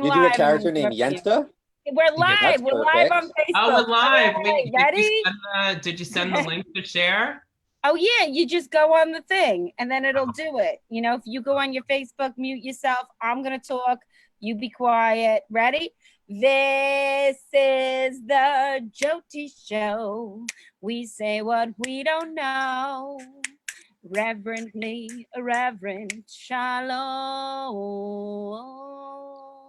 You do a live character on named review. Yenta? We're Okay, that's live. We're live on perfect. Oh, Facebook. we're live. Hey, Wait, ready? did you send the link to share? Oh yeah, you just go on the thing and then it'll do it. You know, if you go on your Facebook, mute yourself. I'm gonna talk. You be quiet. Ready? This is the Joti Show. We say what we don't know. Reverently, irreverent, shalom.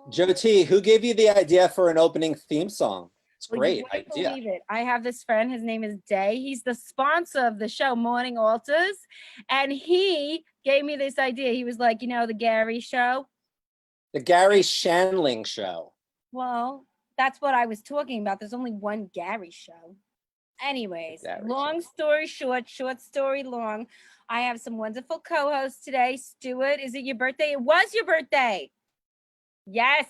Joti, who gave you the idea for an opening theme song? It's Well, you great wouldn't idea. believe it. I have this friend. His name is Day. He's the sponsor of the show Morning Altars, and he gave me this idea. He was like, you know, the Gary show. The Gary Shandling Show. Well, that's what I was talking about. There's only one Gary show. Anyways, Gary long show. story short, short story long. I have some wonderful co-hosts today. Stuart, is it your birthday? It was your birthday. Yes.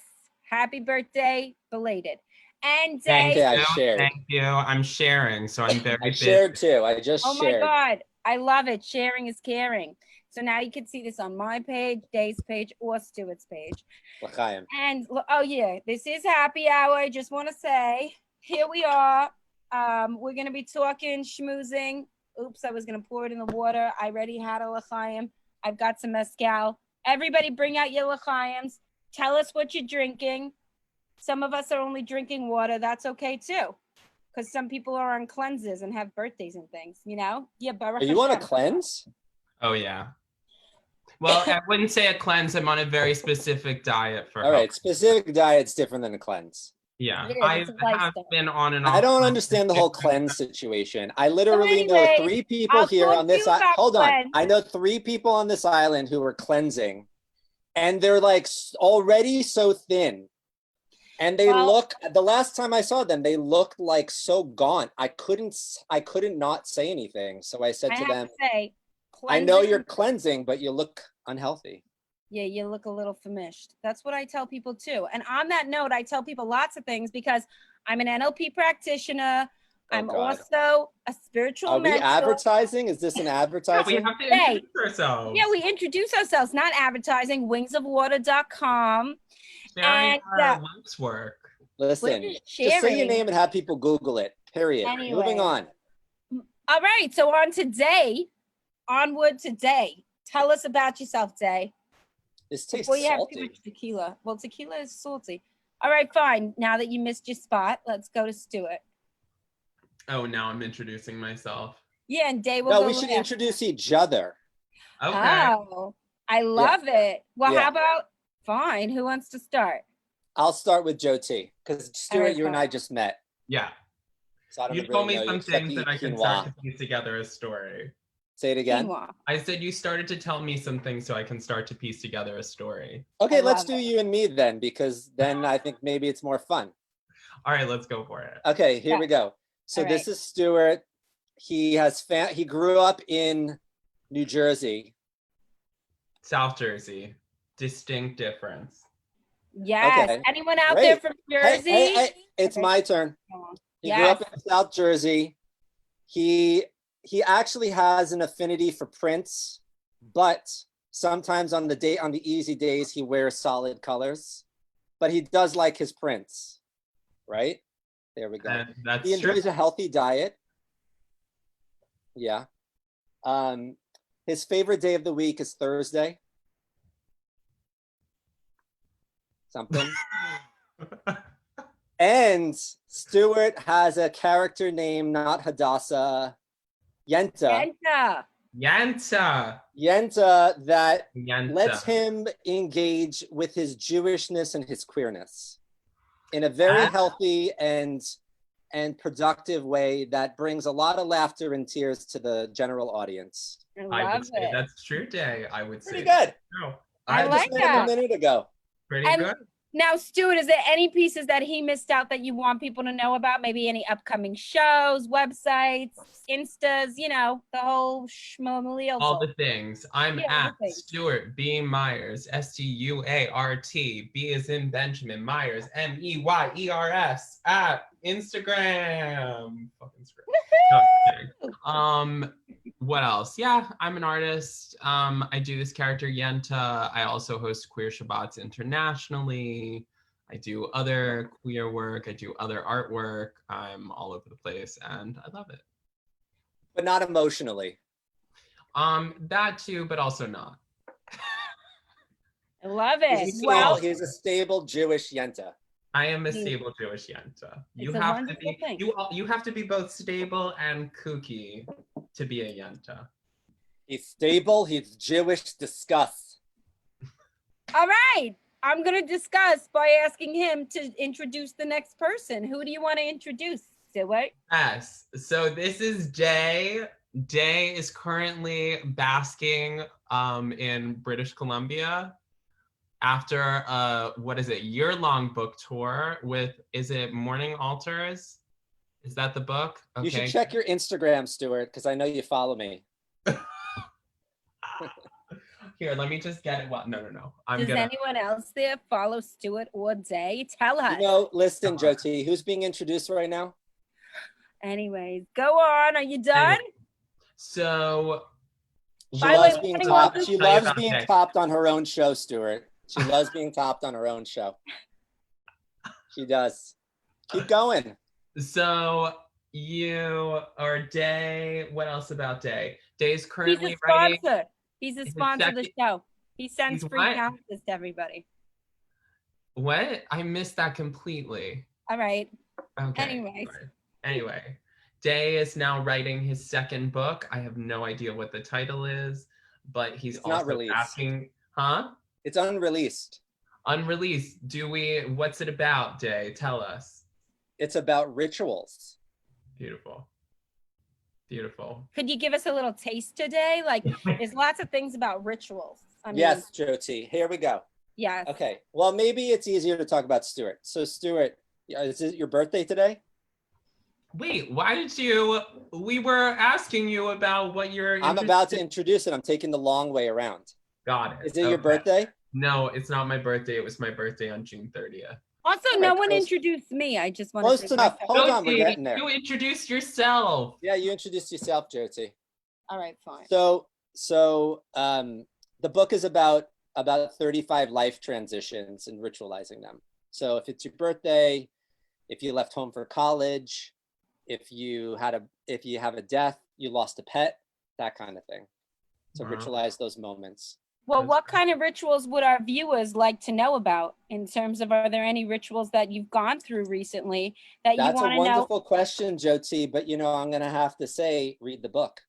Happy birthday, belated. And Thank Day. Okay, I you. shared. Thank you. I'm sharing, so I'm very I busy. shared too. I just Oh my shared. God. I love it. Sharing is caring. So now you can see this on my page, Day's page, or Stuart's page. L'chaim. And oh yeah, this is happy hour. I just want to say, here we are. We're gonna be talking, schmoozing. Oops, I was gonna pour it in the water. I already had a l'chaim. I've got some mezcal. Everybody bring out your l'chaims. Tell us what you're drinking. Some of us are only drinking water. That's okay too. Because some people are on cleanses and have birthdays and things, you know? Yeah, Baruch Are you on a Hashem. cleanse? Oh yeah. Well, I wouldn't say a cleanse. I'm on a very specific diet for All health. right, specific diet's different than a cleanse. Yeah, It is, I it's a have lifestyle. been on and off. I don't understand the whole cleanse situation. I literally know anyways, 3 people I'll here talk on to this you about hold on. cleanse. I know 3 people on this island who are cleansing, and they're like already so thin. And they look, the last time I saw them, they looked like so gaunt. I couldn't not say anything. So I said to them, say, I know you're cleansing, but you look unhealthy. Yeah, you look a little famished. That's what I tell people too. And on that note, I tell people lots of things because I'm an NLP practitioner. I'm also a spiritual mentor. Are we advertising? Is this an advertising? Yeah, we have to introduce ourselves. Yeah, we introduce ourselves, not advertising, wingsofwater.com. Sharing our life's work. Listen, just say your name and have people Google it, period. Anyway. Moving on. All right, so onward today. Tell us about yourself, Day. This tastes Before you have salty. too much tequila. Well, tequila is salty. All right, fine. Now that you missed your spot, let's go to Stuart. Oh, now I'm introducing myself. Yeah, and Day will No, go we should last. introduce each other. Okay. Oh, I love it. Well, how about, fine, who wants to start? I'll start with Joti, because Stuart, right, you and I just met. Yeah. So I don't You really told me know you, some except things to that I eat can quinoa. start to piece together a story. Say it again. Quinoa. I said you started to tell me some things so I can start to piece together a story. Okay, I let's love do it. you and me then, because then I think maybe it's more fun. All right, let's go for it. Okay, here we go. So All this is Stuart. He he grew up in New Jersey. South Jersey. Distinct difference. Yes. Okay. Anyone out Great. there from Jersey? Hey, it's my turn. He grew up in South Jersey. He actually has an affinity for Prince, but sometimes on the easy days he wears solid colors. But he does like his Prince, right? There we go. That's he enjoys true. a healthy diet. Yeah. His favorite day of the week is Thursday. Something. And Stuart has a character named not Hadassah, Yenta. Yenta that lets him engage with his Jewishness and his queerness in a very healthy and productive way that brings a lot of laughter and tears to the general audience. I would say that's true, Day. I would say pretty good. No, I like just met him a minute ago. Pretty good. Now, Stuart, is there any pieces that he missed out that you want people to know about? Maybe any upcoming shows, websites, Instas, you know, the whole schmomaleel. All the things. I'm at Stuart B. Myers, Stuart. B is in Benjamin Myers, Meyers at Instagram. Fucking script. What else? Yeah, I'm an artist. I do this character Yenta. I also host Queer Shabbats internationally. I do other queer work. I do other artwork. I'm all over the place and I love it. But not emotionally. That too, but also not. I love it. He's a stable Jewish yenta. I am a stable Jewish yenta. You have to be both stable and kooky to be a yenta. He's stable. He's Jewish. Discuss. All right. I'm going to discuss by asking him to introduce the next person. Who do you want to introduce, Stuart? Yes. So this is Day. Day is currently basking in British Columbia after a year-long book tour with, is it Morning Altars? Is that the book? Okay. You should check your Instagram, Stuart, because I know you follow me. Here, let me just get it. Well, no. Does anyone else there follow Stuart or Day? Tell us. Listen, Joti, who's being introduced right now? Anyways, go on. Are you done? So she loves being topped. She loves being topped on her own show, Stuart. She loves being topped on her own show. She does. Keep going. So you are Day. What else about Day? Day's currently writing. He's a sponsor of the show. He sends free calendars to everybody. What? I missed that completely. All right. Okay. Anyway, Day is now writing his second book. I have no idea what the title is, but he's also asking, It's unreleased. Unreleased. What's it about, Day? Tell us. It's about rituals. Beautiful. Could you give us a little taste today? Like, there's lots of things about rituals. Yes, Joti. Here we go. Yes. Okay. Well, maybe it's easier to talk about Stuart. So, Stuart, is it your birthday today? Wait, why did you? We were asking you about what you're. I'm about to introduce it. I'm taking the long way around. Got it. Is it your birthday? No, it's not my birthday. It was my birthday on June 30th. Also, no one introduced me. I just want to close enough. Hold on, we're getting there. You introduced yourself. Yeah, you introduced yourself, Joti. All right, fine. So the book is about 35 life transitions and ritualizing them. So if it's your birthday, if you left home for college, if you have a death, you lost a pet, that kind of thing. So ritualize those moments. Well, what kind of rituals would our viewers like to know about in terms of, are there any rituals that you've gone through recently that you want to know? That's a wonderful question, Joti, but I'm going to have to say, read the book.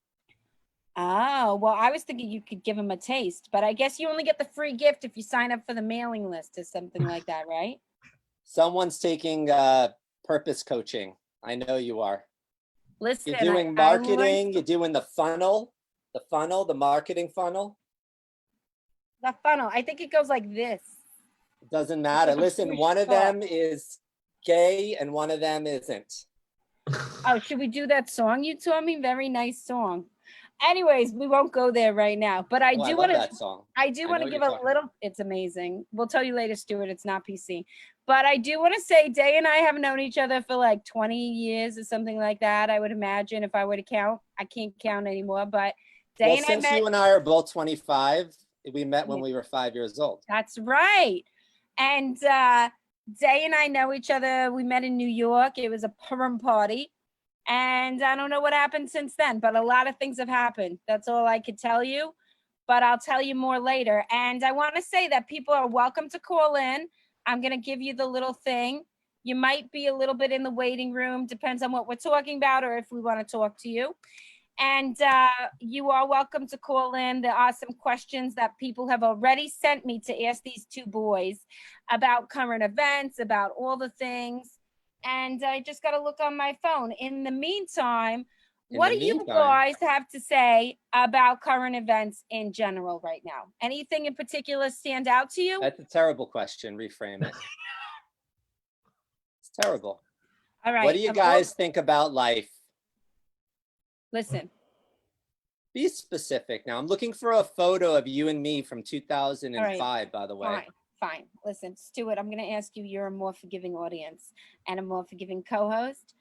Oh, well, I was thinking you could give them a taste, but I guess you only get the free gift if you sign up for the mailing list or something like that, right? Someone's taking purpose coaching. I know you are. Listen, you're doing marketing, you're doing the marketing funnel. The funnel. I think it goes like this. It doesn't matter. Listen, one of them is gay and one of them isn't. Oh, should we do that song you told me? Very nice song. Anyways, we won't go there right now, but I do want to. That song. I do want to give a little. It's amazing. We'll tell you later, Stuart. It's not PC, but I do want to say, Day and I have known each other for like 20 years or something like that. I would imagine if I were to count. I can't count anymore, but Day and I met. Since you and I are both 25. We met when we were 5 years old. That's right. And Day and I know each other. We met in New York. It was a Purim party. And I don't know what happened since then, but a lot of things have happened. That's all I could tell you. But I'll tell you more later. And I want to say that people are welcome to call in. I'm going to give you the little thing. You might be a little bit in the waiting room. Depends on what we're talking about or if we want to talk to you. And you are welcome to call in. There are some questions that people have already sent me to ask these two boys about current events, about all the things. And I just got to look on my phone. In the meantime, what do you guys have to say about current events in general right now? Anything in particular stand out to you? That's a terrible question. Reframe it. It's terrible. All right. What do you guys think about life? Listen. Be specific. Now, I'm looking for a photo of you and me from 2005, by the way. Fine. Listen, Stuart, I'm going to ask you, you're a more forgiving audience and a more forgiving co-host.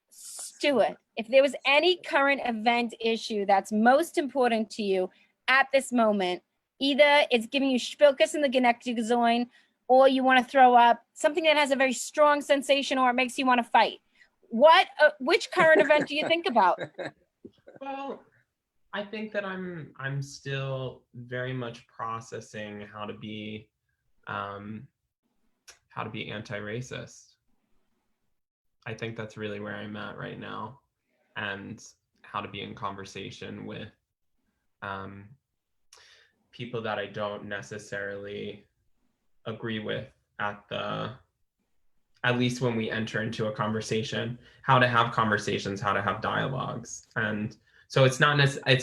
Stuart, if there was any current event issue that's most important to you at this moment, either it's giving you Schildkret in the Genektigezoin, or you want to throw up, something that has a very strong sensation or it makes you want to fight. Which current event do you think about? Well, I think that I'm still very much processing how to be anti-racist. I think that's really where I'm at right now, and how to be in conversation with people that I don't necessarily agree with at least when we enter into a conversation, how to have conversations, how to have dialogues. And so it's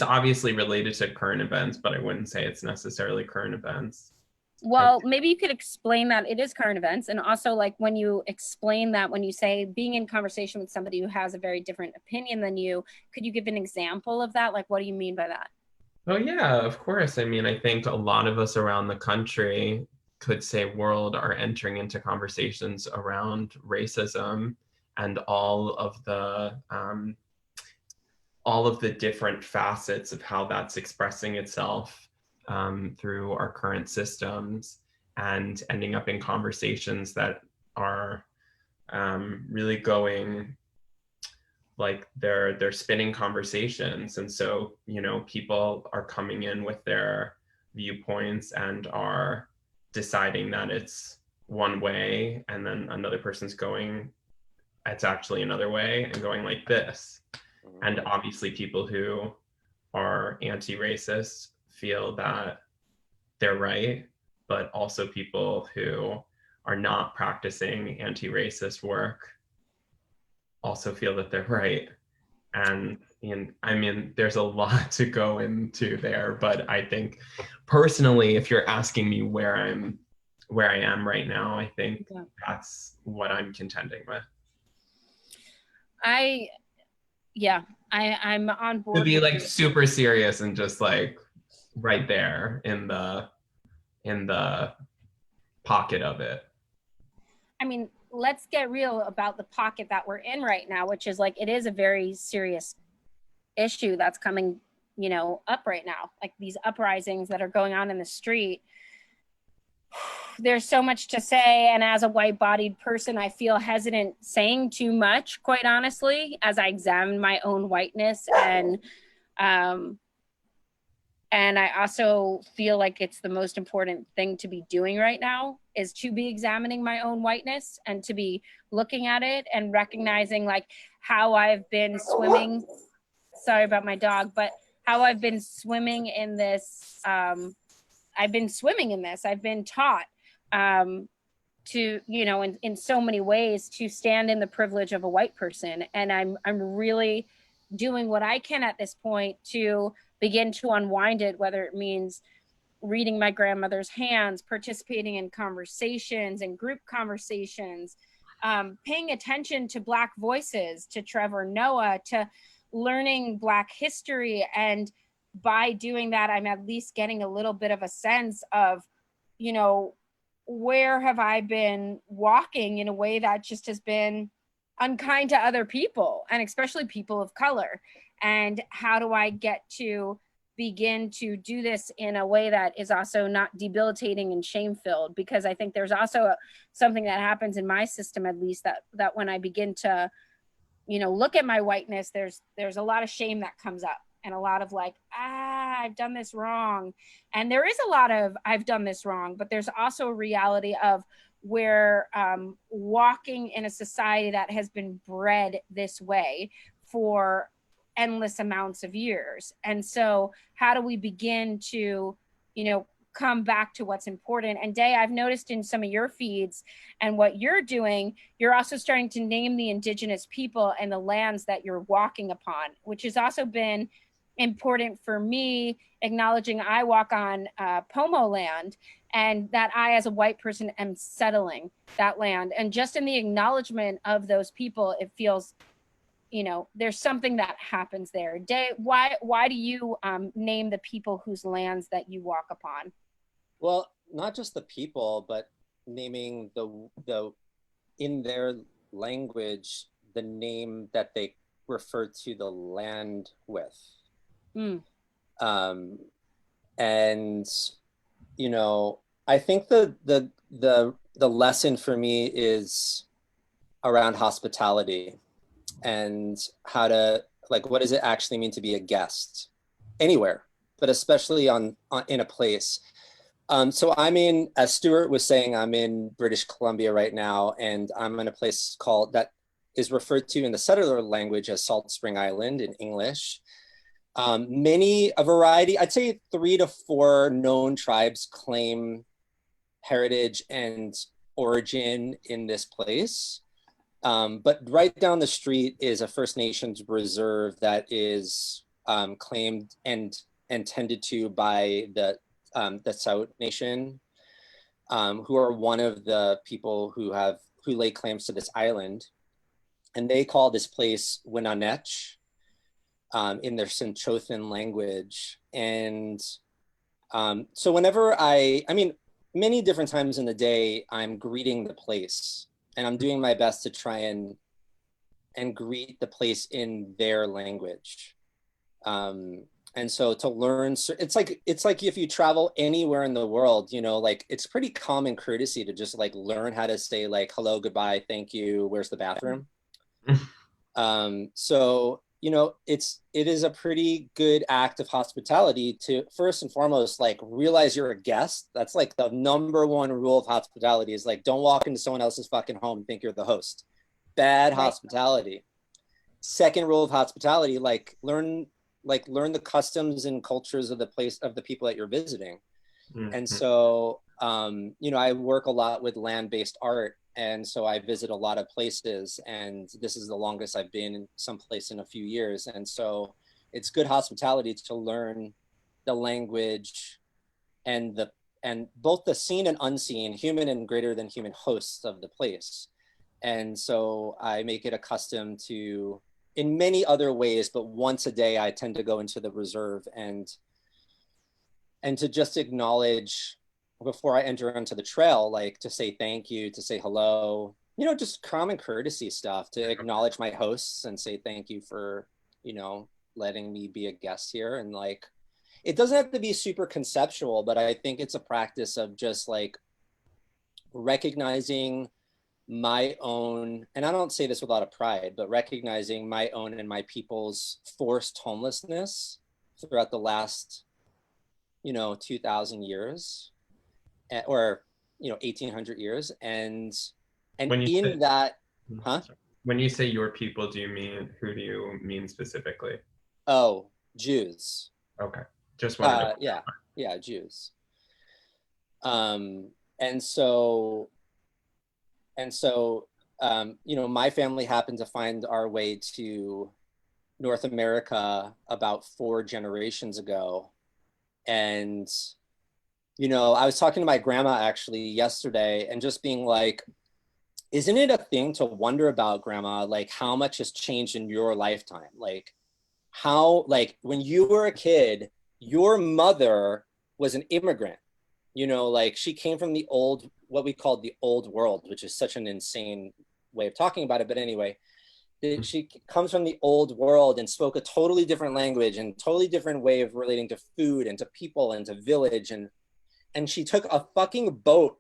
obviously related to current events, but I wouldn't say it's necessarily current events. Well, maybe you could explain that it is current events. And also, like, when you explain that, when you say being in conversation with somebody who has a very different opinion than you, could you give an example of that? Like, what do you mean by that? Oh, yeah, of course. I mean, I think a lot of us around the country, could say world, are entering into conversations around racism and all of the different facets of how that's expressing itself through our current systems, and ending up in conversations that are really going, like, they're spinning conversations. And so, people are coming in with their viewpoints and are deciding that it's one way, and then another person's going, it's actually another way, and going like this. And obviously people who are anti-racist feel that they're right, but also people who are not practicing anti-racist work also feel that they're right. And I mean, there's a lot to go into there, but I think personally, if you're asking me where I am right now, I think that's what I'm contending with. I'm on board. To be like super serious and just like right there in the pocket of it. I mean, let's get real about the pocket that we're in right now, which is like, it is a very serious issue that's coming, up right now, like these uprisings that are going on in the street. There's so much to say, and as a white-bodied person, I feel hesitant saying too much, quite honestly, as I examine my own whiteness. And I also feel like it's the most important thing to be doing right now, is to be examining my own whiteness and to be looking at it and recognizing, like, how I've been swimming. Sorry about my dog, but how I've been swimming in this. I've been swimming in this. I've been taught to, in so many ways, to stand in the privilege of a white person. And I'm really doing what I can at this point to begin to unwind it, whether it means reading my grandmother's hands, participating in conversations and group conversations, paying attention to Black voices, to Trevor Noah, to learning Black history. And by doing that, I'm at least getting a little bit of a sense of, where have I been walking in a way that just has been unkind to other people, and especially people of color. And how do I get to begin to do this in a way that is also not debilitating and shame-filled? Because I think there's also something that happens in my system, at least, that when I begin to, look at my whiteness, there's a lot of shame that comes up, and a lot of like, I've done this wrong. And there is a lot of I've done this wrong, but there's also a reality of where walking in a society that has been bred this way for endless amounts of years. And so how do we begin to, come back to what's important? And Day, I've noticed in some of your feeds and what you're doing, you're also starting to name the indigenous people and the lands that you're walking upon, which has also been important for me, acknowledging I walk on Pomo land, and that I, as a white person, am settling that land. And just in the acknowledgement of those people, it feels, there's something that happens there. Day, why do you name the people whose lands that you walk upon? Well, not just the people, but naming the in their language, the name that they refer to the land with. And I think the the lesson for me is around hospitality and how to, like, what does it actually mean to be a guest anywhere, but especially in a place. So I'm in, as Stuart was saying, I'm in British Columbia right now, and I'm in a place called, that is referred to in the settler language as Salt Spring Island in English. A variety, I'd say 3 to 4 known tribes claim heritage and origin in this place. But right down the street is a First Nations reserve that is claimed and tended to by the Sault Nation, who are one of the people who lay claims to this island. And they call this place Winanech in their Sinchothan language. And so whenever I mean, many different times in the day, I'm greeting the place, and I'm doing my best to try and greet the place in their language. And so to learn, it's like if you travel anywhere in the world, you know, like it's pretty common courtesy to just like learn how to say like hello, goodbye, thank you, where's the bathroom. So, you know, it is a pretty good act of hospitality to first and foremost, like realize you're a guest. That's like the number one rule of hospitality is like, don't walk into someone else's fucking home and think you're the host. Bad hospitality. Second rule of hospitality, learn the customs and cultures of the place, of the people that you're visiting. Mm-hmm. And so, you know, I work a lot with land-based art. And so I visit a lot of places, and this is the longest I've been in someplace in a few years. And so it's good hospitality to learn the language and both the seen and unseen, human and greater than human hosts of the place. And so I make it a custom to, in many other ways, but once a day, I tend to go into the reserve and to just acknowledge before I enter onto the trail, like to say thank you, to say hello, you know, just common courtesy stuff, to acknowledge my hosts and say thank you for, you know, letting me be a guest here. And like, it doesn't have to be super conceptual, but I think it's a practice of just like recognizing my own, and I don't say this with a lot of pride, but recognizing my own and my people's forced homelessness throughout the last, you know, 2,000 years. Or, you know, 1,800 years. And when you in say, that, huh? When you say your people, who do you mean specifically? Oh, Jews. Okay. Just wanted to yeah, Jews. And so, you know, my family happened to find our way to North America about 4 generations ago. And you know, I was talking to my grandma actually yesterday and just being like, isn't it a thing to wonder about, grandma, like how much has changed in your lifetime? Like how, like when you were a kid, your mother was an immigrant, you know, like she came from the old, what we called the old world, which is such an insane way of talking about it. But anyway, she comes from the old world and spoke a totally different language and totally different way of relating to food and to people and to village. And she took a fucking boat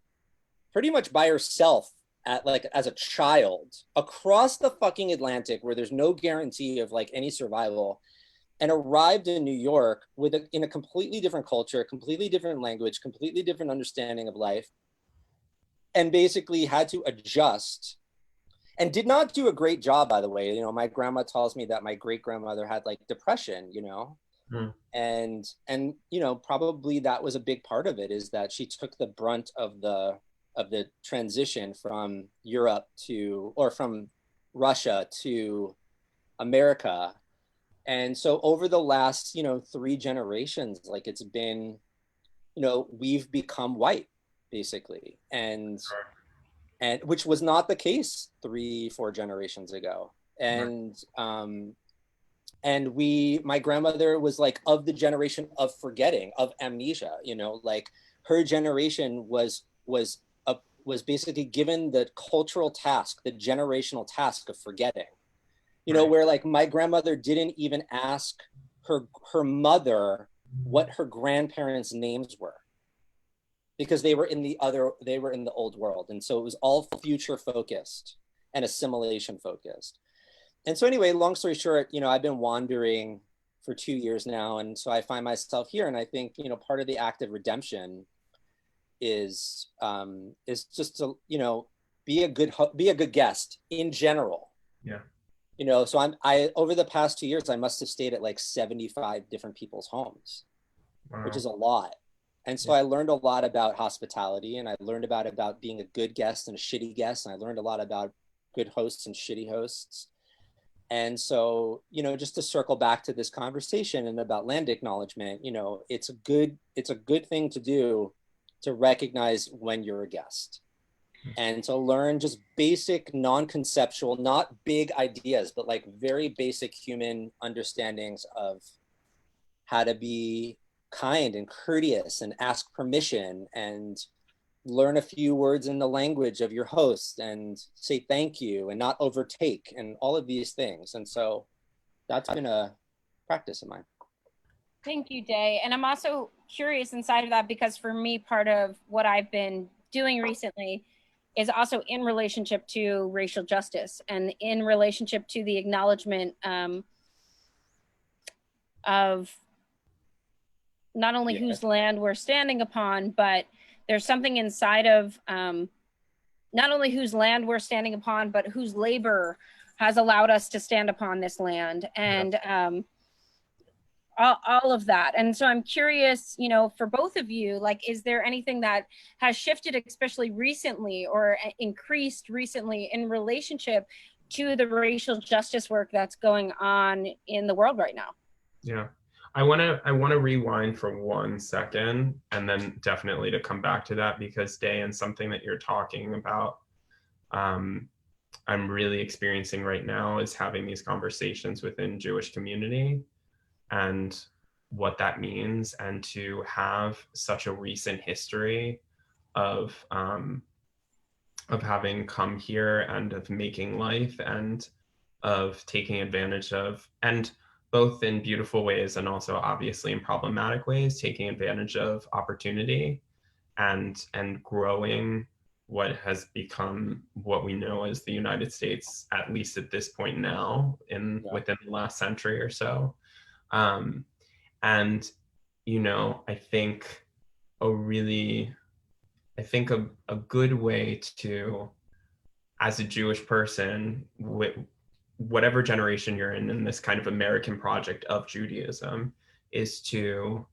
pretty much by herself as a child across the fucking Atlantic where there's no guarantee of like any survival, and arrived in New York in a completely different culture, completely different language, completely different understanding of life, and basically had to adjust and did not do a great job, by the way. You know, my grandma tells me that my great grandmother had like depression, you know. And you know, probably that was a big part of it, is that she took the brunt of the transition from Europe or from Russia to America. And so over the last, you know, 3 generations, like it's been, you know, we've become white basically, and which was not the case 3-4 generations ago. And my grandmother was like of the generation of forgetting, of amnesia, you know, like her generation was basically given the cultural task, the generational task of forgetting, you know, where like my grandmother didn't even ask her mother what her grandparents' names were. because they were in the old world. And so it was all future focused and assimilation focused. And so anyway, long story short, I've been wandering for 2 years now. And so I find myself here. And I think, part of the act of redemption is just to, be a good guest in general. Yeah. So I over the past 2 years, I must have stayed at like 75 different people's homes, wow, which is a lot. And so I learned a lot about hospitality, and I learned about being a good guest and a shitty guest. And I learned a lot about good hosts and shitty hosts. And so, just to circle back to this conversation and about land acknowledgement, it's a good thing to do, to recognize when you're a guest and to learn just basic, non-conceptual, not big ideas, but like very basic human understandings of how to be kind and courteous and ask permission and learn a few words in the language of your host and say thank you and not overtake and all of these things. And so that's been a practice of mine. Thank you, Day. And I'm also curious inside of that, because for me, part of what I've been doing recently is also in relationship to racial justice and in relationship to the acknowledgement of not only whose land we're standing upon, but there's something inside of not only whose land we're standing upon, but whose labor has allowed us to stand upon this land, and all of that. And so I'm curious, for both of you, like, is there anything that has shifted, especially recently, or increased recently in relationship to the racial justice work that's going on in the world right now? Yeah. I want to rewind for 1 second, and then definitely to come back to that, because Day, and something that you're talking about, I'm really experiencing right now, is having these conversations within Jewish community and what that means, and to have such a recent history of having come here and of making life and of taking advantage of, and both in beautiful ways and also obviously in problematic ways, taking advantage of opportunity and growing what has become what we know as the United States, at least at this point now, within the last century or so. And, I think a good way to, as a Jewish person, whatever generation you're in this kind of American project of Judaism, is to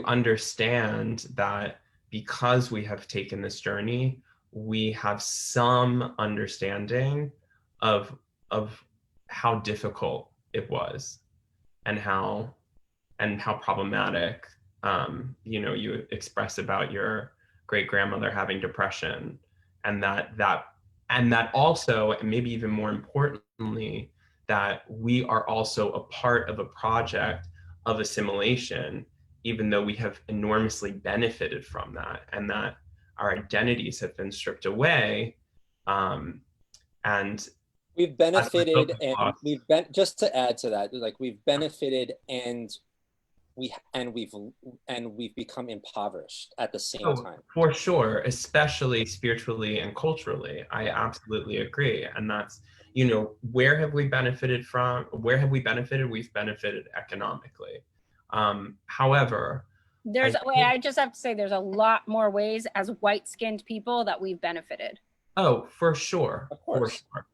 understand that because we have taken this journey, we have some understanding of how difficult it was and how problematic, you express about your great grandmother having depression, and that also, and maybe even more importantly, that we are also a part of a project of assimilation, even though we have enormously benefited from that, and that our identities have been stripped away. And we've benefited, and we've been, just to add to that, like, we've benefited and we've become impoverished at the same time. For sure, especially spiritually and culturally. I absolutely agree. And that's, where have we benefited from? Where have we benefited? We've benefited economically. However, I just have to say, there's a lot more ways as white-skinned people that we've benefited. Oh, for sure. Of course. For sure.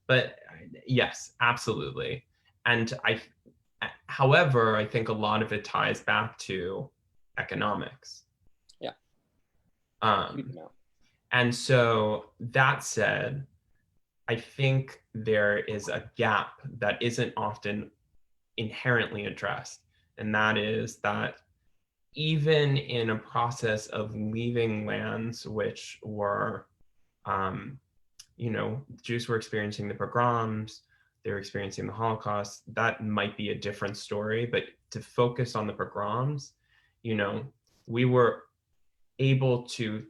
But yes, absolutely. And however, I think a lot of it ties back to economics. Yeah. And so that said, I think there is a gap that isn't often inherently addressed. And that is that even in a process of leaving lands which were, Jews were experiencing the pogroms, they were experiencing the Holocaust, that might be a different story. But to focus on the pogroms, we were able to,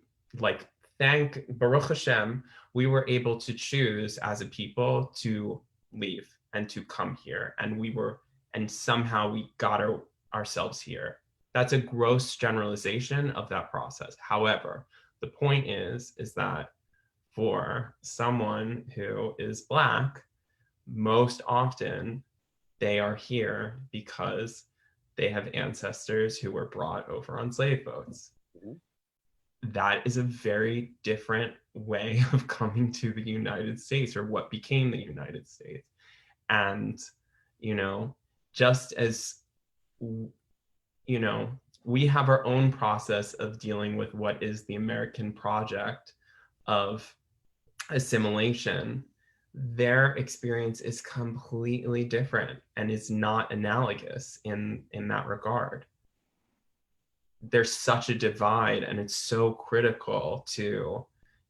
thank Baruch Hashem, we were able to choose as a people to leave and to come here. And somehow we got ourselves here. That's a gross generalization of that process. However, the point is that for someone who is Black, most often they are here because they have ancestors who were brought over on slave boats. Mm-hmm. That is a very different way of coming to the United States, or what became the United States. And, you know, just as, you know, we have our own process of dealing with what is the American project of assimilation, their experience is completely different and is not analogous in that regard. There's such a divide, and it's so critical to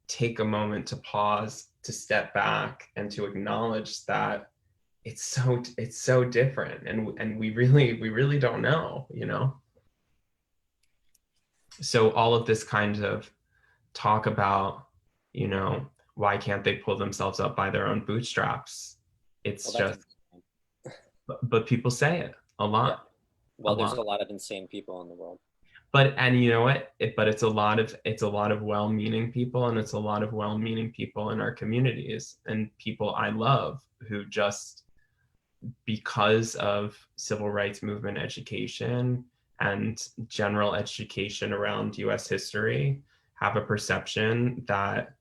take a moment to pause, to step back, and to acknowledge that it's so different, and we really don't know, you know. So all of this kind of talk about, you know, why can't they pull themselves up by their own bootstraps? It's just, but people say it a lot. Yeah. Well, there's a lot of insane people in the world. But, and you know what? But it's a lot of well-meaning people, and it's a lot of well-meaning people in our communities, and people I love who just, because of civil rights movement education and general education around US history, have a perception that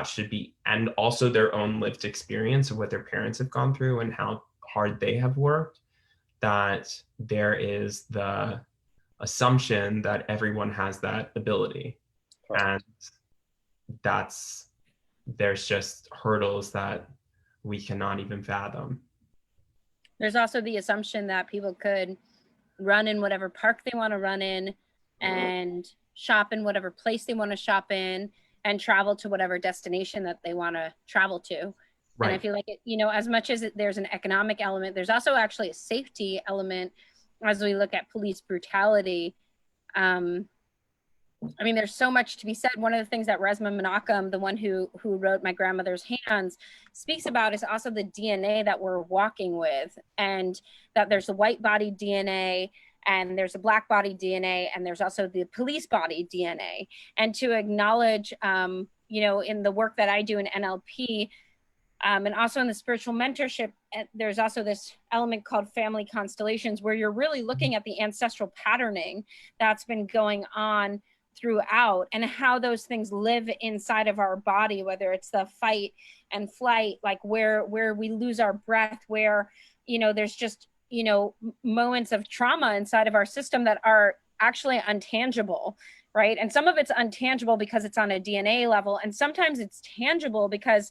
should be, and also their own lived experience of what their parents have gone through and how hard they have worked, that there is the assumption that everyone has that ability. Correct. And there's just hurdles that we cannot even fathom. There's also the assumption that people could run in whatever park they want to run in, and shop in whatever place they want to shop in, and travel to whatever destination that they want to travel to. Right. And I feel like, you know, as much as there's an economic element, there's also actually a safety element as we look at police brutality. I mean, there's so much to be said. One of the things that Resmaa Menakem, the one who wrote My Grandmother's Hands, speaks about is also the DNA that we're walking with, and that there's a white body DNA, and there's a black body DNA, and there's also the police body DNA. And to acknowledge, you know, in the work that I do in NLP, and also in the spiritual mentorship, there's also this element called family constellations, where you're really looking at the ancestral patterning that's been going on throughout, and how those things live inside of our body, whether it's the fight and flight, like where we lose our breath, where, you know, there's just, you know, moments of trauma inside of our system that are actually untangible, right? And some of it's untangible because it's on a DNA level, and sometimes it's tangible because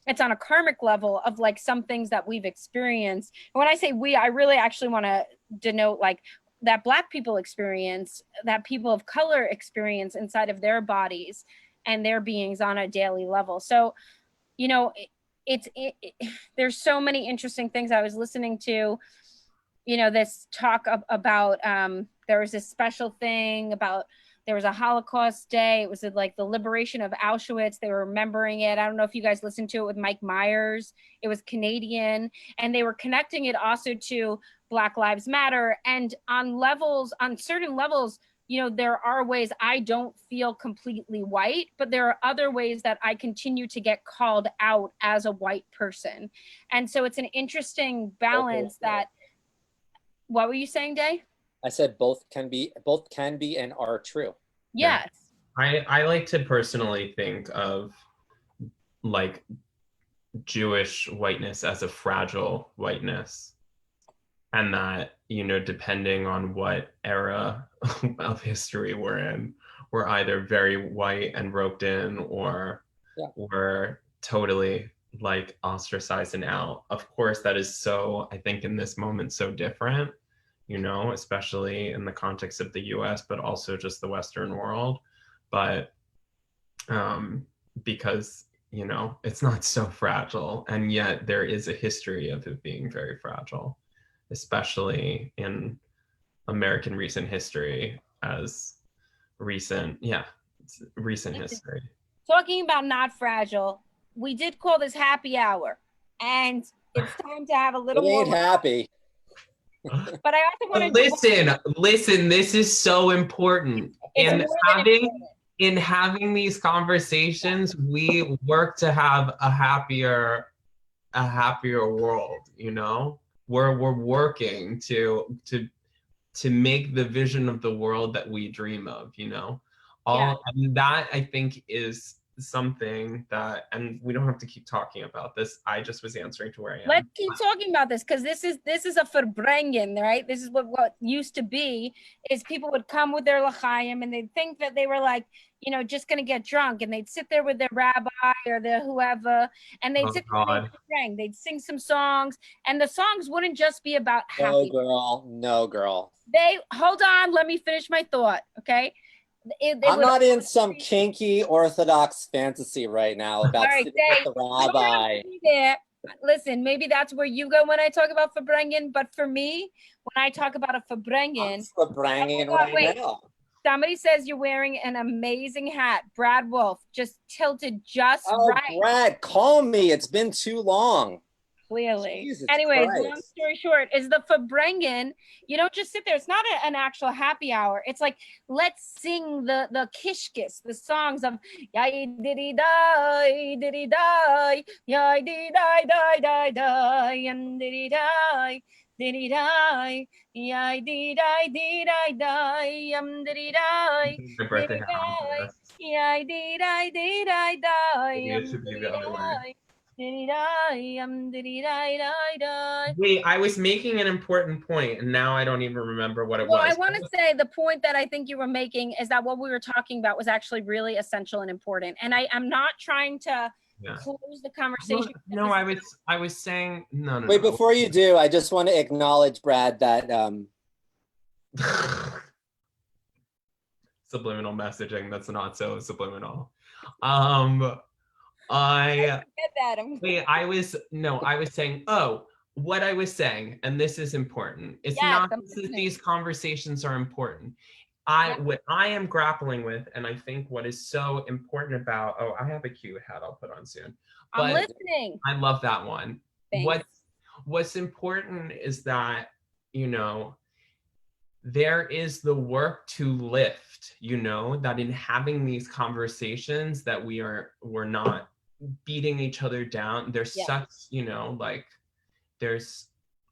it's on a karmic level of like some things that we've experienced. And when I say we, I really actually want to denote like that Black people experience, that people of color experience inside of their bodies and their beings on a daily level. So, you know, there's so many interesting things. I was listening to, you know, this talk about, there was this special thing about, there was a Holocaust Day. It was like the liberation of Auschwitz. They were remembering it. I don't know if you guys listened to it with Mike Myers. It was Canadian. And they were connecting it also to Black Lives Matter. And on certain levels, you know, there are ways I don't feel completely white, but there are other ways that I continue to get called out as a white person. And so it's an interesting balance that, what were you saying, Day? I said both can be and are true. Yes. Yeah. I like to personally think of like Jewish whiteness as a fragile whiteness, and that, you know, depending on what era of history we're in, we're either very white and roped in, or we're totally like ostracized and out. Of course, that is so, I think in this moment, so different, you know, especially in the context of the US, but also just the Western world. But because, you know, it's not so fragile, and yet there is a history of it being very fragile, especially in American recent history, as recent history. Talking about not fragile, we did call this happy hour, and it's time to have a little more. It ain't happy. But I also want to listen, this is so important. In having these conversations, we work to have a happier world, you know? We're working to make the vision of the world that we dream of, you know? And that I think is something that, and we don't have to keep talking about this. I just was answering to where I am. Let's keep talking about this, because this is a verbrengen, right? This is what used to be, is people would come with their l'chaim and they'd think that they were like, you know, just going to get drunk, and they'd sit there with their rabbi or their whoever, and they'd sit there and they'd sing some songs, and the songs wouldn't just be about happy. No girl. Hold on, let me finish my thought, okay? I'm not in some kinky Orthodox fantasy right now about sitting with the rabbi. Listen, maybe that's where you go when I talk about verbrengen, but for me, when I talk about a verbrengen, now. Somebody says you're wearing an amazing hat. Brad Wolf, just tilted just right. Brad, call me. It's been too long. Clearly. Jesus Anyways, Christ. long story short, is the verbrengen, you don't just sit there. It's not an actual happy hour. It's like, let's sing the kishkis, the songs of yai diddy die, diddy die, yai diddy die, die, die, and diddy die. Diddy die, yai diddy die, diddy die, diddy die, diddy die, yai diddy die, diddy die, diddy die. Wait, I was making an important point and now I don't even remember what it was. I want to say the point that I think you were making is that what we were talking about was actually really essential and important. And I'm not trying to close the conversation. No, I was saying no. Wait, before you do, I just want to acknowledge, Brad, that subliminal messaging, that's not so subliminal. I was saying, what I was saying, and this is important. It's not that these conversations are important. What I am grappling with, and I think what is so important about, I have a cute hat I'll put on soon. But I'm listening. I love that one. Thanks. What's important is that, you know, there is the work to lift, you know, that in having these conversations that we're not beating each other down. There's such, you know, like there's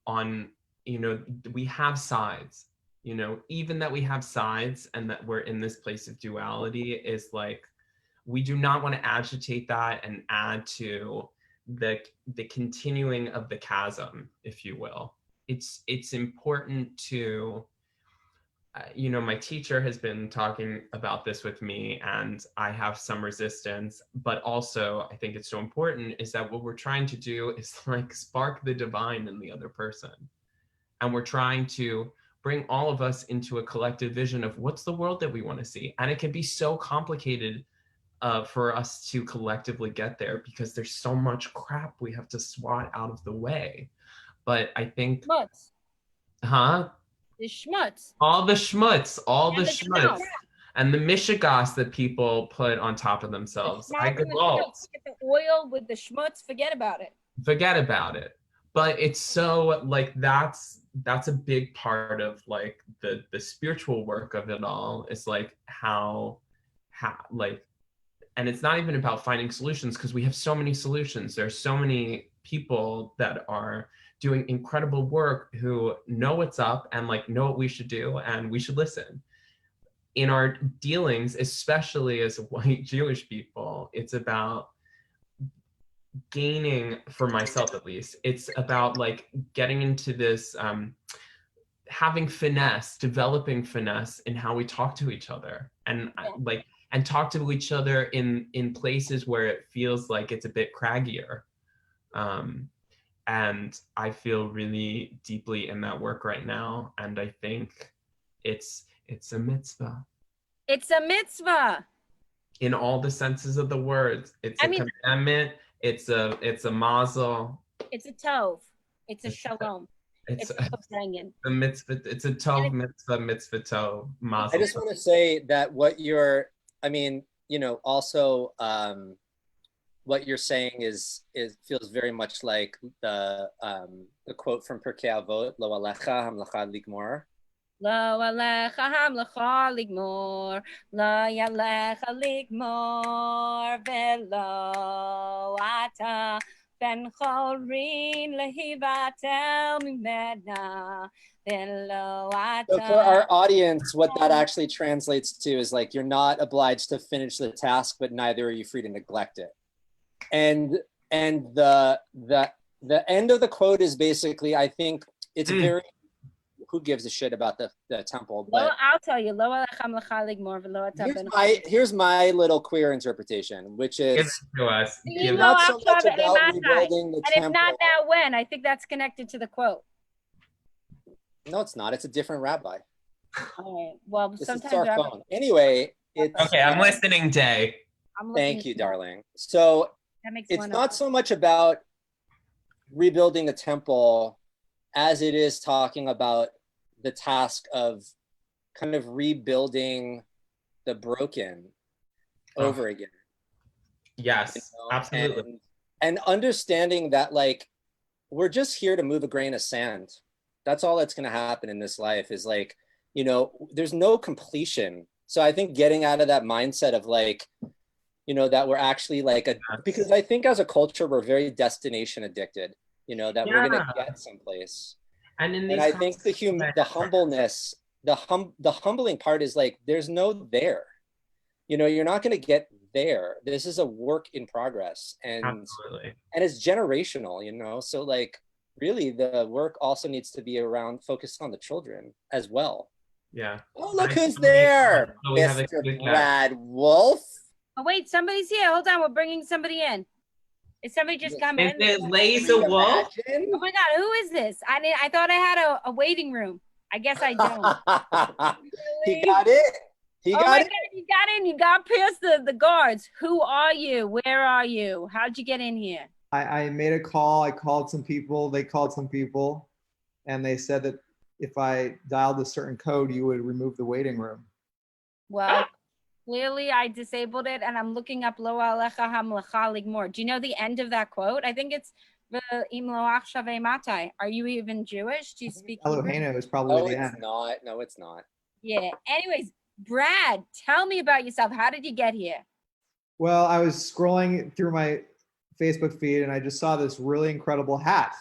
we have sides, you know, even that we have sides and that we're in this place of duality is like, we do not want to agitate that and add to the continuing of the chasm, if you will. It's important to, you know, my teacher has been talking about this with me and I have some resistance, but also I think it's so important is that what we're trying to do is like spark the divine in the other person. And we're trying to bring all of us into a collective vision of what's the world that we want to see. And it can be so complicated for us to collectively get there because there's so much crap we have to swat out of the way. But I think, The schmutz. All the schmutz. And the mishigas that people put on top of themselves. Get the oil with the schmutz, forget about it. But it's so like, that's a big part of like the spiritual work of it all. It's like how like, and it's not even about finding solutions because we have so many solutions. There's so many people that are doing incredible work who know what's up and like know what we should do and we should listen. In our dealings, especially as white Jewish people, it's about gaining, for myself at least, it's about like getting into this, having finesse, developing finesse in how we talk to each other and and talk to each other in places where it feels like it's a bit craggier. And I feel really deeply in that work right now. And I think it's a mitzvah. It's a mitzvah. In all the senses of the words. It's a commandment. It's a mazel. It's a tov. It's a shalom. It's a verbrengen. The mitzvah. It's a tov mitzvah tov mazel. I just want to say that what you're, I mean, you know, also what you're saying is feels very much like the quote from Pirkei Avot, Lo alecha hamlacha ligmor. Lo alecha hamlacha ligmor, lo yalecha ligmor, velo ata ben chorin lehivatel mimena. So for our audience, what that actually translates to is like, you're not obliged to finish the task, but neither are you free to neglect it. And the end of the quote is basically, I think it's very, who gives a shit about the temple? But I'll tell you. Here's my little queer interpretation, which is not so much about rebuilding the temple. And if not now, when? I think that's connected to the quote. No, it's not. It's a different rabbi. All right. Well, this sometimes is our phone. Anyway, it's okay. I'm listening, Day. Thank you, darling. So it's not so much about rebuilding the temple as it is talking about the task of kind of rebuilding the broken over again. Yes, absolutely. And understanding that, like, we're just here to move a grain of sand. That's all that's going to happen in this life is like, you know, there's no completion. So I think getting out of that mindset of like, you know, that we're actually like because I think as a culture, we're very destination addicted, you know, that we're going to get someplace. And I think the humbleness, the humbling part is like, there's no there, you know, you're not going to get there. This is a work in progress and it's generational, you know? So like, really the work also needs to be focused on the children as well. Yeah. Oh, look who's there, Mr. Brad Wolf. Oh wait, somebody's here. Hold on, we're bringing somebody in. Is somebody just come in? Is it Laser Wolf? Oh my God, who is this? I thought I had a waiting room. I guess I don't. He got it. Oh my God, you got in. You got past the guards. Who are you? Where are you? How'd you get in here? I made a call. I called some people. They called some people. And they said that if I dialed a certain code, you would remove the waiting room. Well, clearly I disabled it. And I'm looking up Lo alecha hamlacha ligmor. Do you know the end of that quote? I think it's Im loach shavei matai. Are you even Jewish? Do you speak Eloheno is probably the end. No, it's not. Yeah. Anyways, Brad, tell me about yourself. How did you get here? Well, I was scrolling through my Facebook feed and I just saw this really incredible hat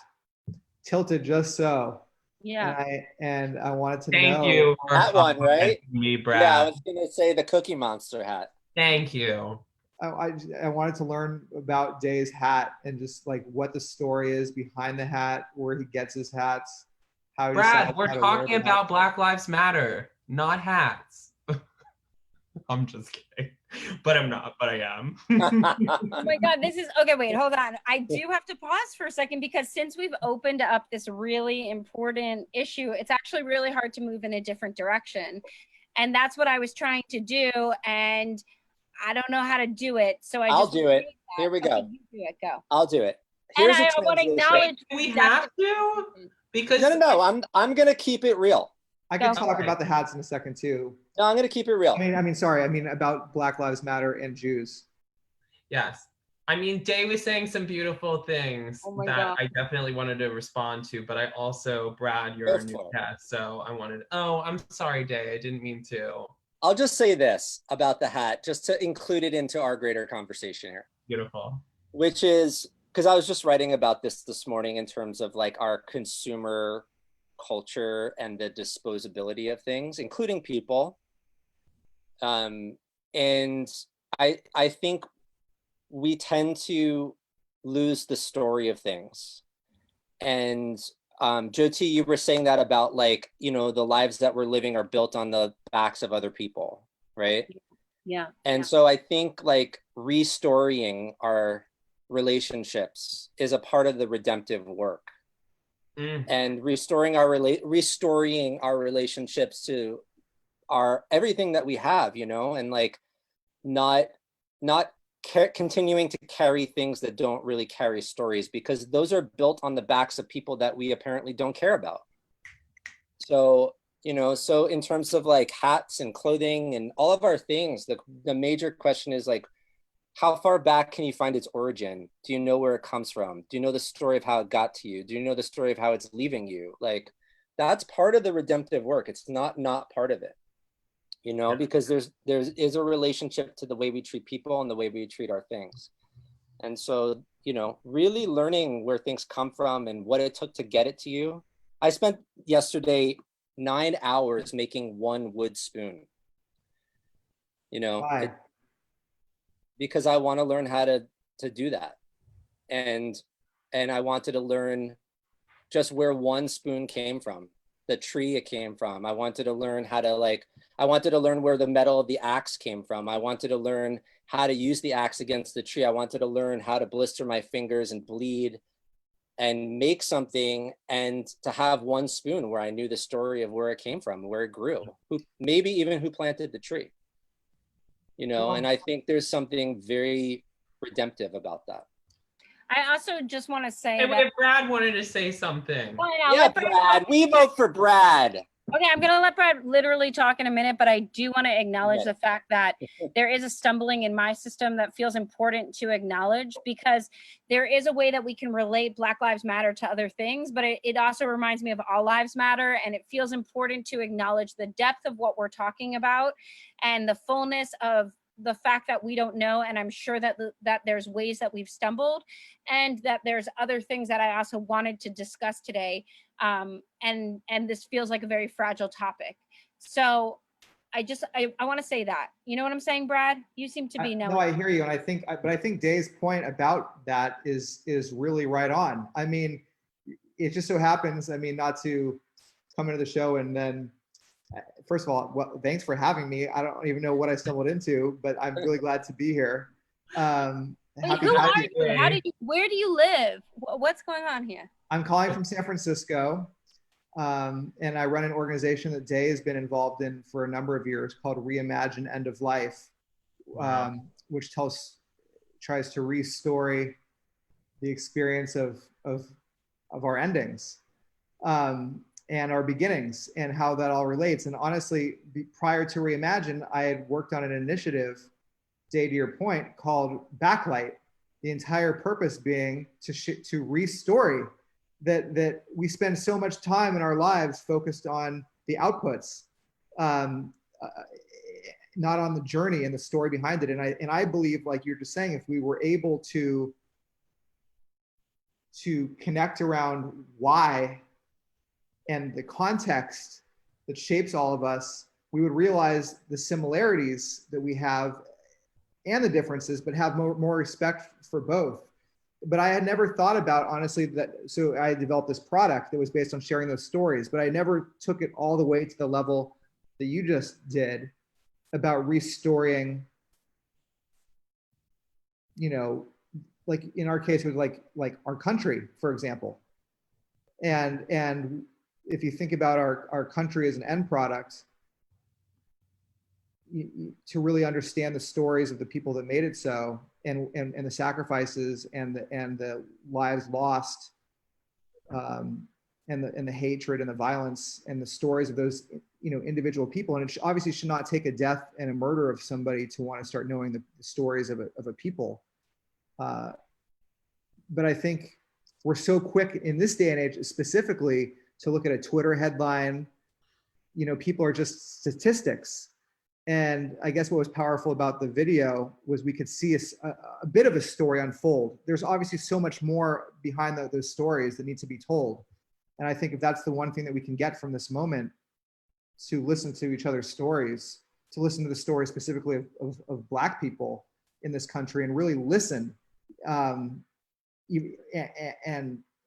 tilted just so. Yeah. And I wanted to Thank know. you for that one, right? Me, Brad. Yeah, I was gonna say the Cookie Monster hat. Thank you. I wanted to learn about Day's hat and just like what the story is behind the hat, where he gets his hats. How he Brad, we're talking about Black Lives Matter, not hats. I'm just kidding, but I'm not, but I am. Oh my God, this is okay. Wait, hold on. I do have to pause for a second because since we've opened up this really important issue, it's actually really hard to move in a different direction. And that's what I was trying to do. And I don't know how to do it. So I'll do it. Here we go. Okay, you do it. Go. I'll do it. Here's and I want to acknowledge. We have to? Because no. I'm gonna keep it real. I can talk about the hats in a second too. No, I'm gonna keep it real. I mean about Black Lives Matter and Jews. Yes. I mean, Day was saying some beautiful things that I definitely wanted to respond to, but I also, Brad, you're a new guest, so I wanted, I'm sorry, Day, I didn't mean to. I'll just say this about the hat, just to include it into our greater conversation here. Beautiful. Which is, because I was just writing about this morning in terms of like our consumer culture and the disposability of things, including people. And I think we tend to lose the story of things. And Joti, you were saying that about like, you know, the lives that we're living are built on the backs of other people, right? Yeah. And so I think like restoring our relationships is a part of the redemptive work. And restoring our relationships to our everything that we have, you know, and like not continuing to carry things that don't really carry stories, because those are built on the backs of people that we apparently don't care about. So, you know, so in terms of like hats and clothing and all of our things, the major question is like, how far back can you find its origin? Do you know where it comes from? Do you know the story of how it got to you? Do you know the story of how it's leaving you? Like, that's part of the redemptive work. It's not part of it, you know, because there is a relationship to the way we treat people and the way we treat our things. And so, you know, really learning where things come from and what it took to get it to you. I spent yesterday 9 hours making one wood spoon. You know, Why? because I want to learn how to do that. And I wanted to learn just where one spoon came from, the tree it came from. I wanted to learn how to, like, I wanted to learn where the metal of the axe came from. I wanted to learn how to use the axe against the tree. I wanted to learn how to blister my fingers and bleed and make something, and to have one spoon where I knew the story of where it came from, where it grew, who maybe even who planted the tree, you know. And I think there's something very redemptive about that. I also just want to say Hey, that Brad wanted to say something. Yeah, Brad, we vote for Brad. Okay, I'm going to let Brad literally talk in a minute, but I do want to acknowledge the fact that there is a stumbling in my system that feels important to acknowledge, because there is a way that we can relate Black Lives Matter to other things, but it also reminds me of All Lives Matter, and it feels important to acknowledge the depth of what we're talking about and the fullness of the fact that we don't know. And I'm sure that that there's ways that we've stumbled, and that there's other things that I also wanted to discuss today. And this feels like a very fragile topic. So I want to say that, you know what I'm saying, Brad? You seem to be knowing. No, I hear you. And I think Dave's point about that is really right on. I mean, it just so happens, I mean, not to come into the show and then, first of all, thanks for having me. I don't even know what I stumbled into, but I'm really glad to be here. Wait, who are you? Where do you live? What's going on here? I'm calling from San Francisco, and I run an organization that Day has been involved in for a number of years called Reimagine End of Life, which tries to restory the experience of our endings and our beginnings and how that all relates. And honestly, prior to Reimagine, I had worked on an initiative, Day, to your point, called Backlight. The entire purpose being to restory that we spend so much time in our lives focused on the outputs, not on the journey and the story behind it. And I believe, like you're just saying, if we were able to connect around why and the context that shapes all of us, we would realize the similarities that we have and the differences, but have more respect for both. But I had never thought about, honestly, so I developed this product that was based on sharing those stories, but I never took it all the way to the level that you just did about restoring, you know, like in our case, it was like our country, for example. And if you think about our country as an end product, to really understand the stories of the people that made it so, and the sacrifices and the lives lost, and the hatred and the violence and the stories of those, you know, individual people. And it obviously should not take a death and a murder of somebody to want to start knowing the stories of a people. But I think we're so quick in this day and age, specifically, to look at a Twitter headline. You know, people are just statistics. And I guess what was powerful about the video was we could see a bit of a story unfold. There's obviously so much more behind those stories that need to be told. And I think if that's the one thing that we can get from this moment, to listen to each other's stories, to listen to the story specifically of Black people in this country, and really listen, and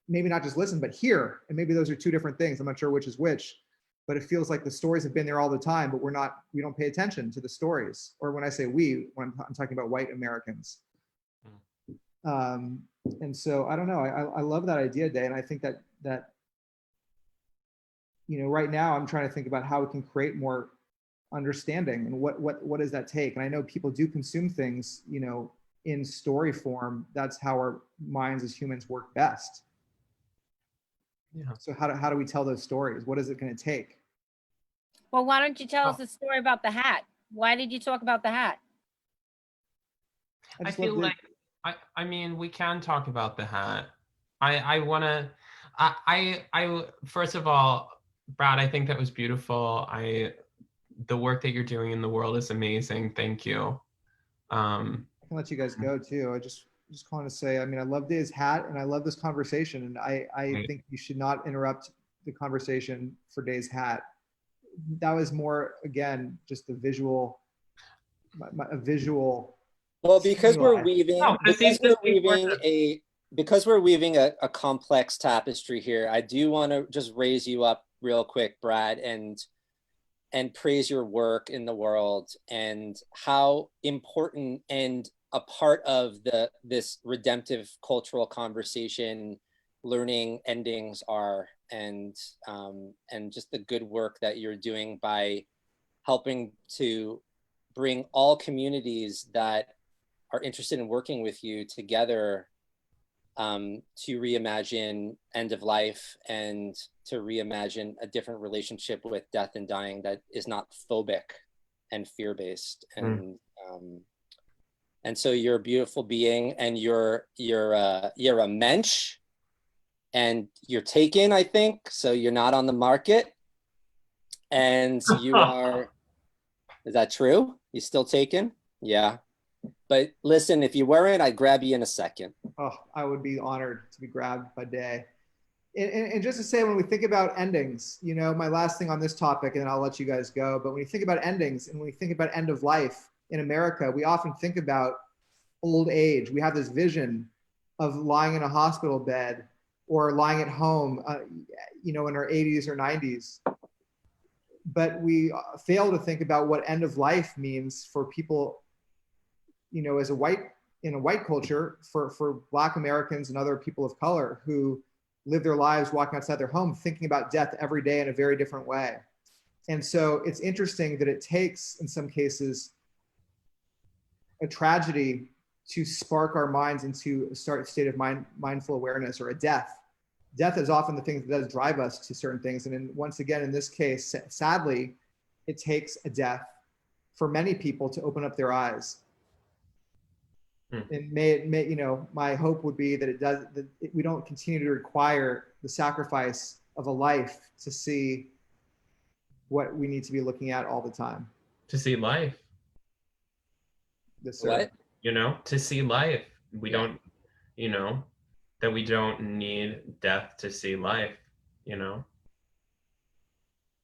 maybe not just listen, but hear. And maybe those are two different things. I'm not sure which is which. But it feels like the stories have been there all the time, but we don't pay attention to the stories. Or when I say I'm talking about white Americans. And so I don't know, I love that idea, Day. And I think that, you know, right now I'm trying to think about how we can create more understanding, and what does that take? And I know people do consume things, you know, in story form. That's how our minds as humans work best. Yeah. So how do we tell those stories? What is it going to take? Well, why don't you tell us the story about the hat? Why did you talk about the hat? I feel like I mean we can talk about the hat. I wanna I first of all, Brad, I think that was beautiful. The work that you're doing in the world is amazing. Thank you. I can let you guys go too. I just want to say, I mean, I love Dave's hat and I love this conversation, and I think you should not interrupt the conversation for Dave's hat. That was more, again, just a visual. Well, because we're weaving a complex tapestry here, I do want to just raise you up real quick, Brad, and praise your work in the world and how important and a part of this redemptive cultural conversation learning endings are, and just the good work that you're doing by helping to bring all communities that are interested in working with you together to reimagine end of life and to reimagine a different relationship with death and dying that is not phobic and fear-based. And so you're a beautiful being, and you're a mensch, and you're taken, I think, so you're not on the market, and you are. Is that true? You still taken? Yeah. But listen, if you weren't, I'd grab you in a second. Oh, I would be honored to be grabbed by Day. And just to say, when we think about endings, you know, my last thing on this topic, and then I'll let you guys go, but when you think about endings and when we think about end of life in America, we often think about old age. We have this vision of lying in a hospital bed or lying at home, you know, in our 80s or 90s. But we fail to think about what end of life means for people, you know, in a white culture, for Black Americans and other people of color who live their lives walking outside their home, thinking about death every day in a very different way. And so it's interesting that it takes, in some cases, a tragedy to spark our minds into a state of mindful awareness, or a death. Death is often the thing that does drive us to certain things. And once again, in this case, sadly, it takes a death for many people to open up their eyes. And may, you know, my hope would be that we don't continue to require the sacrifice of a life to see what we need to be looking at all the time. To see life. Yes, sir. What? You know, to see life. We don't, you know, that we don't need death to see life, you know?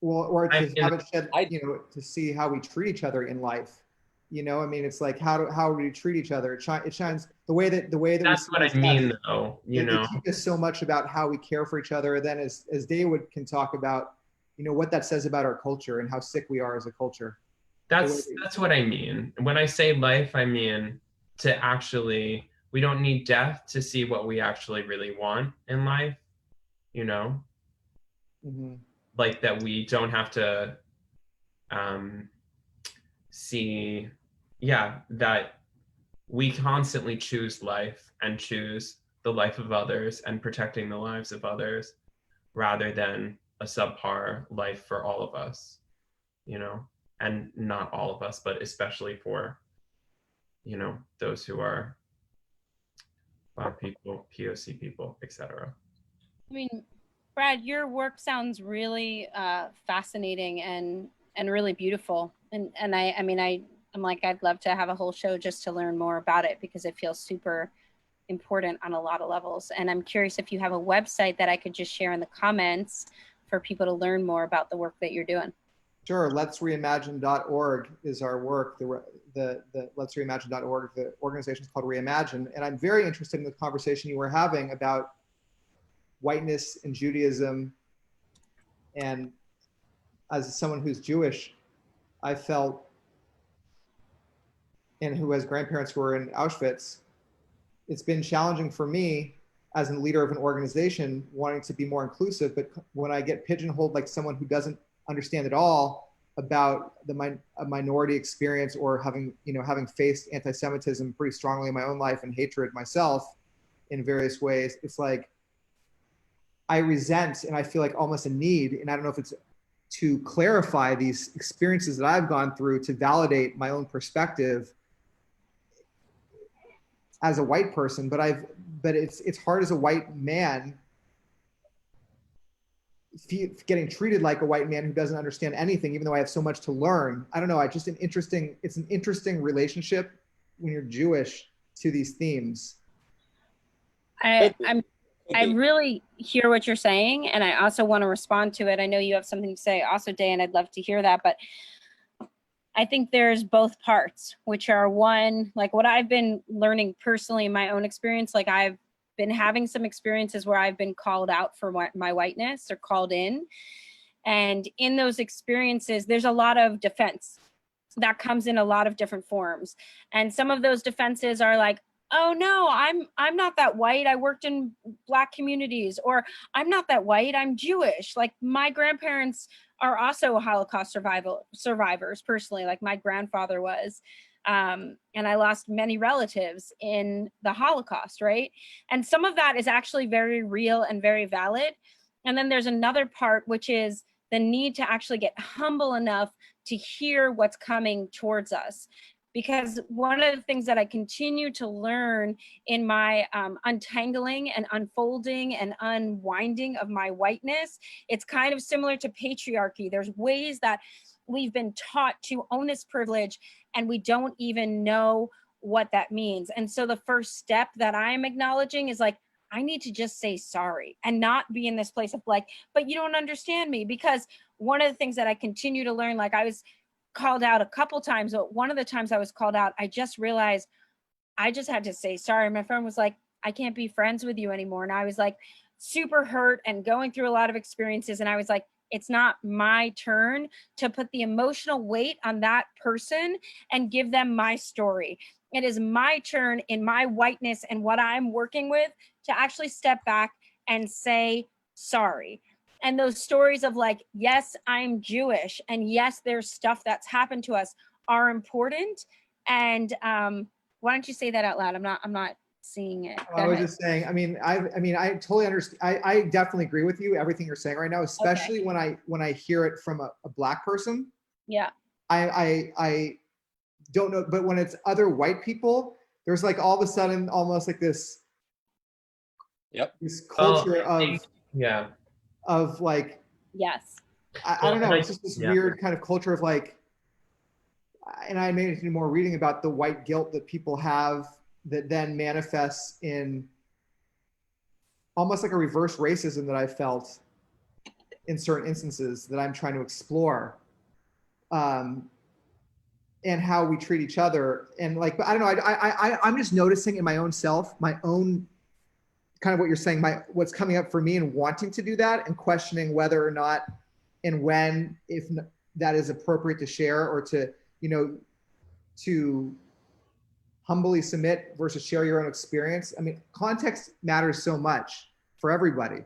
Well, or to have it shed, you know, to see how we treat each other in life. You know, I mean, it's like, how we treat each other. It shines the way that that's what I mean, though. You know, they teach us so much about how we care for each other. Then, as David can talk about, you know, what that says about our culture and how sick we are as a culture. That's what I mean. When I say life, I mean to actually. We don't need death to see what we actually really want in life. You know, like that we don't have to see. Yeah, that we constantly choose life and choose the life of others and protecting the lives of others rather than a subpar life for all of us, you know, and not all of us, but especially for, you know, those who are Black people, POC people, etc. I mean, Brad, your work sounds really fascinating and really beautiful. And I'm like, I'd love to have a whole show just to learn more about it, because it feels super important on a lot of levels. And I'm curious if you have a website that I could just share in the comments for people to learn more about the work that you're doing. Sure. Let'sreimagine.org is our work. The let'sreimagine.org, the organization is called Reimagine. And I'm very interested in the conversation you were having about whiteness and Judaism. And as someone who's Jewish, I felt, and who has grandparents who were in Auschwitz, it's been challenging for me as a leader of an organization wanting to be more inclusive. But when I get pigeonholed like someone who doesn't understand at all about a minority experience, or having faced anti-Semitism pretty strongly in my own life and hatred myself in various ways, it's like I resent, and I feel like almost a need, and I don't know if it's to clarify these experiences that I've gone through to validate my own perspective as a white person, but it's hard as a white man getting treated like a white man who doesn't understand anything, even though I have so much to learn. I don't know. It's an interesting relationship when you're Jewish to these themes. I really hear what you're saying, and I also want to respond to it. I know you have something to say also, Dan. I'd love to hear that, but I think there's both parts, which are one, like what I've been learning personally in my own experience. Like I've been having some experiences where I've been called out for my whiteness or called in. And in those experiences, there's a lot of defense that comes in a lot of different forms. And some of those defenses are like, oh no, I'm not that white. I worked in Black communities, or I'm not that white. I'm Jewish. Like my grandparents are also Holocaust survivors personally, like my grandfather was. And I lost many relatives in the Holocaust, right? And some of that is actually very real and very valid. And then there's another part, which is the need to actually get humble enough to hear what's coming towards us. Because one of the things that I continue to learn in my untangling and unfolding and unwinding of my whiteness, it's kind of similar to patriarchy. There's ways that we've been taught to own this privilege and we don't even know what that means. And so the first step that I'm acknowledging is like, I need to just say sorry and not be in this place of like, but you don't understand me. Because one of the things that I continue to learn, like I was called out a couple times, but one of the times I was called out, I just realized I just had to say sorry. My friend was like, I can't be friends with you anymore. And I was like super hurt and going through a lot of experiences. And I was like, it's not my turn to put the emotional weight on that person and give them my story. It is my turn in my whiteness and what I'm working with to actually step back and say sorry. And those stories of like, yes, I'm Jewish, and yes, there's stuff that's happened to us are important. And why don't you say that out loud? I'm not seeing it. I was just saying, I totally understand. I definitely agree with you, everything you're saying right now, especially okay. when I hear it from a Black person. Yeah. I don't know, but when it's other white people, there's like all of a sudden almost like this this culture of like, yes, I don't know, it's just this weird kind of culture of like, and I made any more reading about the white guilt that people have that then manifests in almost like a reverse racism that I felt in certain instances that I'm trying to explore, and how we treat each other. And like, but I don't know, I'm just noticing in my own self, my own kind of what you're saying, what's coming up for me and wanting to do that and questioning whether or not and when, if that is appropriate to share or to, to humbly submit versus share your own experience. I mean, context matters so much for everybody.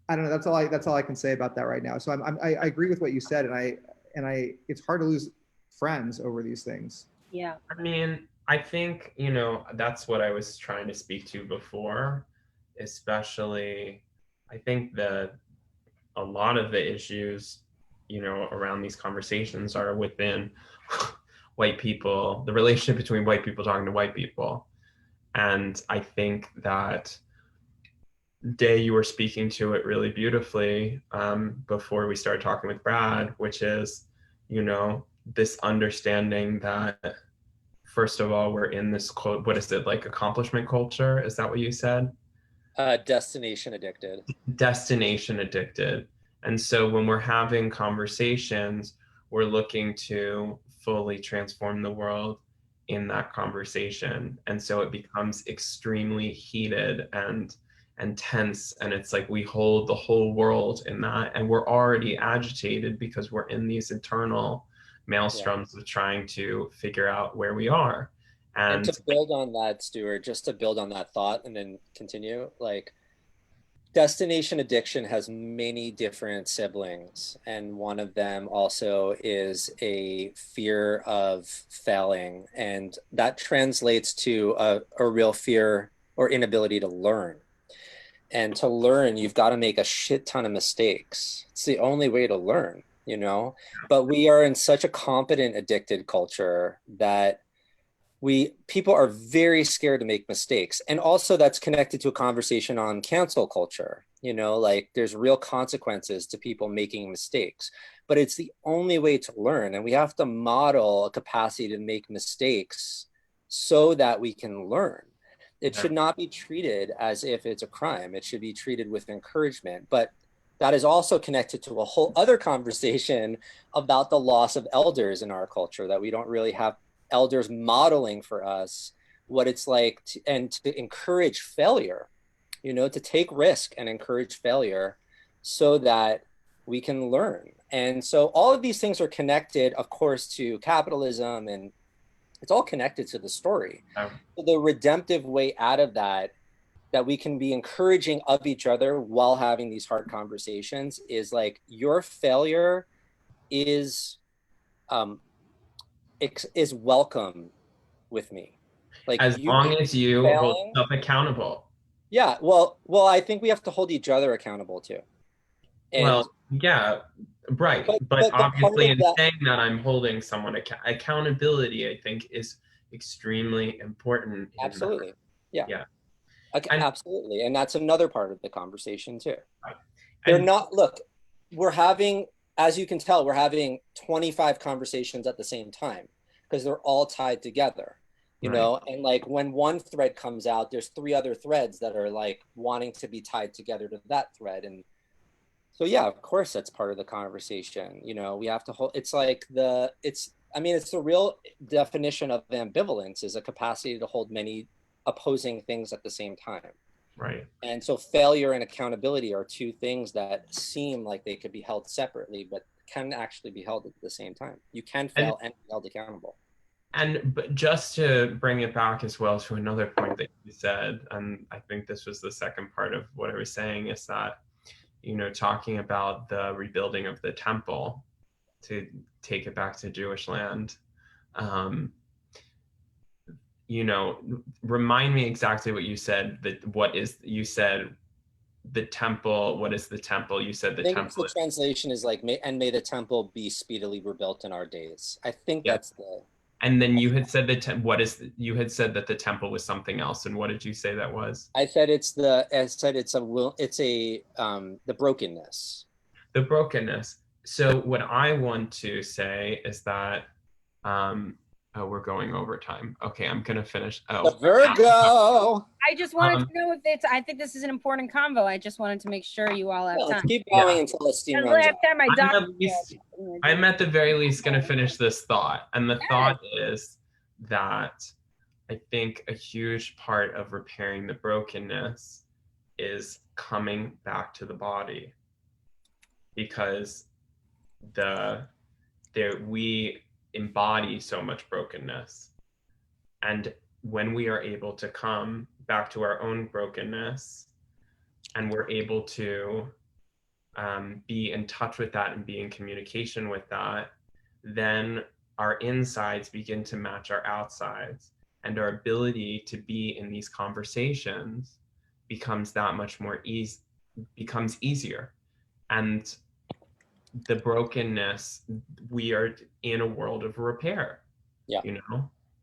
I don't know. That's all I can say about that right now. So I agree with what you said, and it's hard to lose friends over these things. Yeah. I mean, I think, that's what I was trying to speak to before, especially I think that a lot of the issues, around these conversations are within white people, the relationship between white people talking to white people. And I think that Day, you were speaking to it really beautifully before we started talking with Brad, which is, this understanding that, first of all, we're in this quote, what is it, like accomplishment culture? Is that what you said? Destination addicted. Destination addicted. And so when we're having conversations, we're looking to fully transform the world in that conversation. And so it becomes extremely heated and tense. And it's like we hold the whole world in that. And we're already agitated because we're in these internal maelstroms of trying to figure out where we are. And to build on that, Stuart, just to build on that thought and then continue, like, destination addiction has many different siblings, and one of them also is a fear of failing, and that translates to a real fear or inability to learn. And to learn, you've got to make a shit ton of mistakes. It's the only way to learn, but we are in such a competent addicted culture that people are very scared to make mistakes. And also that's connected to a conversation on cancel culture. Like there's real consequences to people making mistakes, but it's the only way to learn. And we have to model a capacity to make mistakes so that we can learn. It should not be treated as if it's a crime. It should be treated with encouragement. But that is also connected to a whole other conversation about the loss of elders in our culture, that we don't really have elders modeling for us what it's like to encourage failure, to take risk and encourage failure so that we can learn. And so all of these things are connected, of course, to capitalism, and it's all connected to the story. So the redemptive way out of that we can be encouraging of each other while having these hard conversations, is like, your failure is welcome with me. Like, as long as you hold yourself accountable. Yeah, well, I think we have to hold each other accountable too. And well, yeah, right. But obviously, in saying that, I'm holding someone accountability, I think, is extremely important. Absolutely. Yeah. Yeah. Absolutely. And that's another part of the conversation too. Right. They're not, look, we're having, as you can tell, we're having 25 conversations at the same time because they're all tied together, you know, and like when one thread comes out, there's 3 other threads that are like wanting to be tied together to that thread. And so, yeah, of course, that's part of the conversation. We have to hold, it's like it's the real definition of ambivalence, is a capacity to hold many opposing things at the same time. Right. And so failure and accountability are 2 things that seem like they could be held separately, but can actually be held at the same time. You can fail and be held accountable. But just to bring it back as well to another point that you said, and I think this was the second part of what I was saying, is that, talking about the rebuilding of the temple, to take it back to Jewish land, remind me exactly what you said. You said the temple. What is the temple? You said the temple. The translation is like, may the temple be speedily rebuilt in our days. I think that's the. And then you had said you had said that the temple was something else. And what did you say that was? I said it's the brokenness. The brokenness. So what I want to say is that, we're going over time. Okay, I'm gonna finish. The Virgo. I just wanted to know if I think this is an important convo. I just wanted to make sure you all have time. Let's keep going until the steam runs out. I'm at the very least gonna finish this thought. And the thought is that I think a huge part of repairing the brokenness is coming back to the body. Because we embody so much brokenness, and when we are able to come back to our own brokenness, and we're able to be in touch with that and be in communication with that, then our insides begin to match our outsides, and our ability to be in these conversations becomes that much more becomes easier. And the brokenness, we are in a world of repair,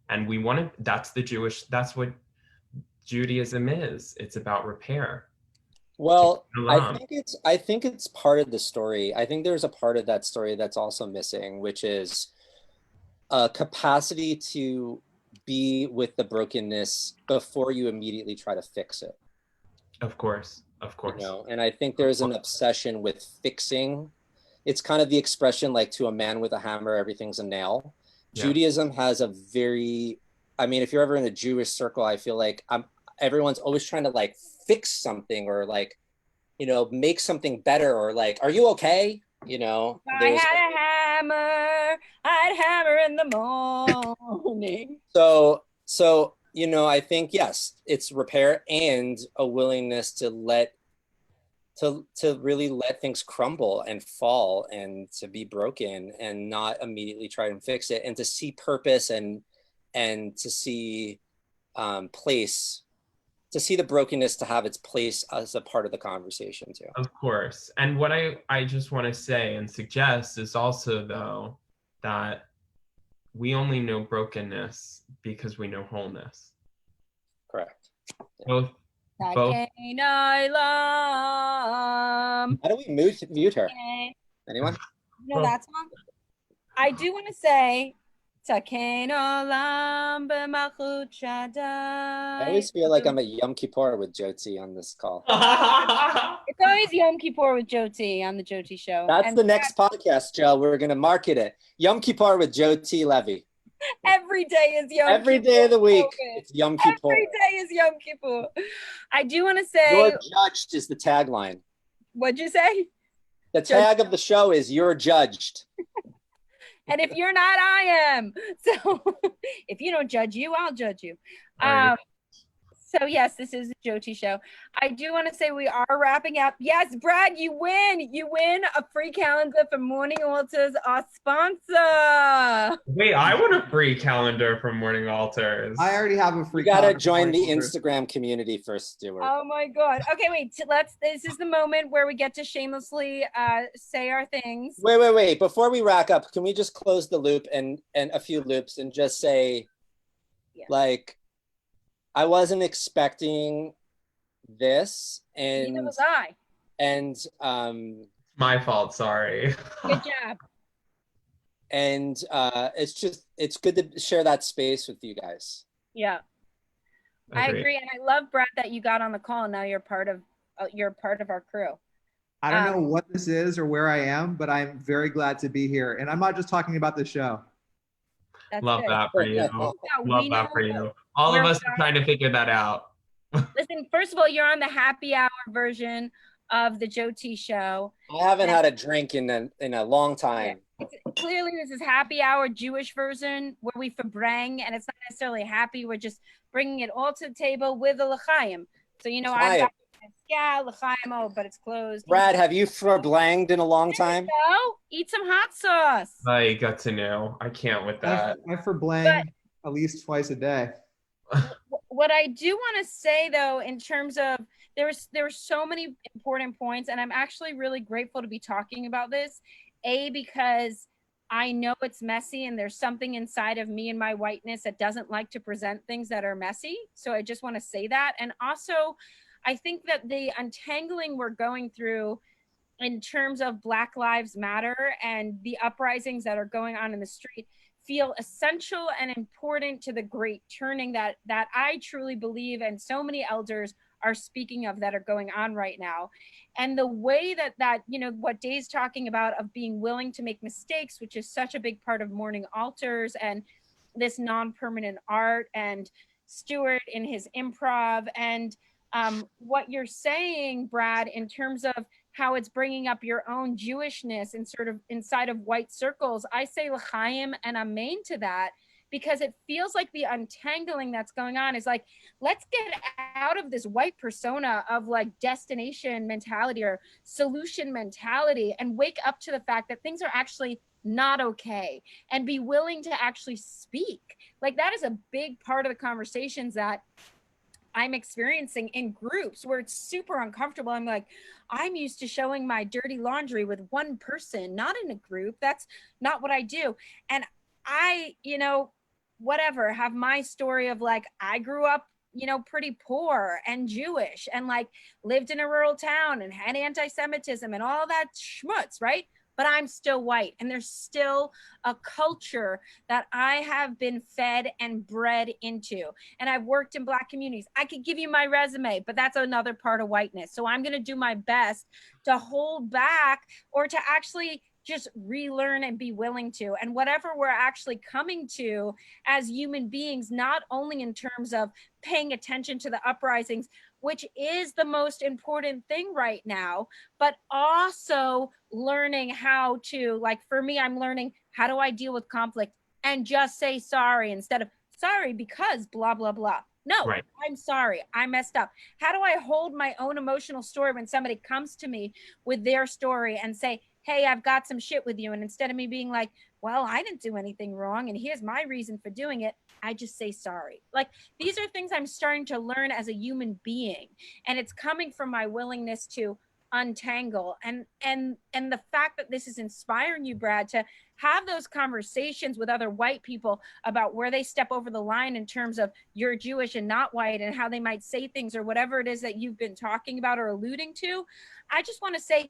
and we want to, that's what Judaism is. It's about repair. Well, I think it's part of the story. I think there's a part of that story that's also missing, which is a capacity to be with the brokenness before you immediately try to fix it. Of course. And I think there's an obsession with fixing. It's kind of the expression, like, to a man with a hammer, everything's a nail. Yeah. Judaism has a very, if you're ever in a Jewish circle, I feel like everyone's always trying to like fix something, or like, make something better, or like, are you okay? I had a hammer, I'd hammer in the morning. So, I think, yes, it's repair and a willingness to really let things crumble and fall and to be broken and not immediately try and fix it, and to see purpose and to see place, to see the brokenness to have its place as a part of the conversation too. Of course. And what I just want to say and suggest is also, though, that we only know brokenness because we know wholeness. Correct. Both. How do we mute her? Anyone? You know that song? I do want to say, I always feel like I'm at Yom Kippur with Joti on this call. It's always Yom Kippur with Joti on the Joti Show. That's the next podcast, Joe. We're going to market it. Yom Kippur with Joti Levy. Every day is Yom Kippur. Every day of the week, it's Yom Kippur. Every day is Yom Kippur. I do want to say... You're judged is the tagline. What'd you say? The tag of the show is you're judged. And if you're not, I am. So if you don't judge you, I'll judge you. Right. So yes, this is the Joti Show. I do want to say we are wrapping up. Yes, Brad, you win. You win a free calendar from Morning Altars, our sponsor. Wait, I want a free calendar from Morning Altars. I already have a free. You gotta join the Instagram community first, Stuart. Oh my God. Okay, wait. This is the moment where we get to shamelessly say our things. Wait. Before we rack up, can we just close the loop and a few loops and just say, like, I wasn't expecting this, and neither was I. And my fault. Sorry. Good job. And it's good to share that space with you guys. Yeah, I agree, and I love, Brad, that you got on the call. And now you're part of our crew. I don't know what this is or where I am, but I'm very glad to be here. And I'm not just talking about the show. Love that for you. Love that for you. All of us are trying to figure that out. Listen, first of all, you're on the happy hour version of the Joti Show. I haven't had a drink in a long time. Clearly, this is happy hour Jewish version where we fabrang, and it's not necessarily happy. We're just bringing it all to the table with a l'chaim. So, I've got l'chaim, but it's closed. Brad, have you fabranged in a long time? No, eat some hot sauce. I got to know. I can't with that. I fabrang at least twice a day. What I do want to say, though, in terms of there were so many important points, and I'm actually really grateful to be talking about this. Because I know it's messy, and there's something inside of me and my whiteness that doesn't like to present things that are messy. So I just want to say that. And also, I think that the untangling we're going through in terms of Black Lives Matter and the uprisings that are going on in the street feel essential and important to the great turning that I truly believe, and so many elders are speaking of, that are going on right now. And the way that what Dave's talking about, of being willing to make mistakes, which is such a big part of Morning Altars and this non-permanent art, and Stuart in his improv, and what you're saying, Brad, in terms of how it's bringing up your own Jewishness and sort of inside of white circles. I say l'chaim and amen to that, because it feels like the untangling that's going on is like, let's get out of this white persona of like destination mentality or solution mentality, and wake up to the fact that things are actually not okay, and be willing to actually speak. Like, that is a big part of the conversations that I'm experiencing in groups where it's super uncomfortable. I'm like, I'm used to showing my dirty laundry with one person, not in a group. That's not what I do. And I, whatever, have my story of like, I grew up, pretty poor and Jewish, and like lived in a rural town and had anti-Semitism and all that schmutz, right? But I'm still white, and there's still a culture that I have been fed and bred into. And I've worked in Black communities. I could give you my resume, but that's another part of whiteness. So I'm going to do my best to hold back, or to actually just relearn and be willing to. And whatever we're actually coming to as human beings, not only in terms of paying attention to the uprisings, which is the most important thing right now, but also learning how to, like, for me, I'm learning, how do I deal with conflict and just say sorry instead of sorry because blah, blah, blah. No, right. I'm sorry, I messed up. How do I hold my own emotional story when somebody comes to me with their story and say, hey, I've got some shit with you. And instead of me being like, well, I didn't do anything wrong, and here's my reason for doing it, I just say sorry. Like, these are things I'm starting to learn as a human being. And it's coming from my willingness to untangle. And the fact that this is inspiring you, Brad, to have those conversations with other white people about where they step over the line in terms of you're Jewish and not white, and how they might say things or whatever it is that you've been talking about or alluding to. I just want to say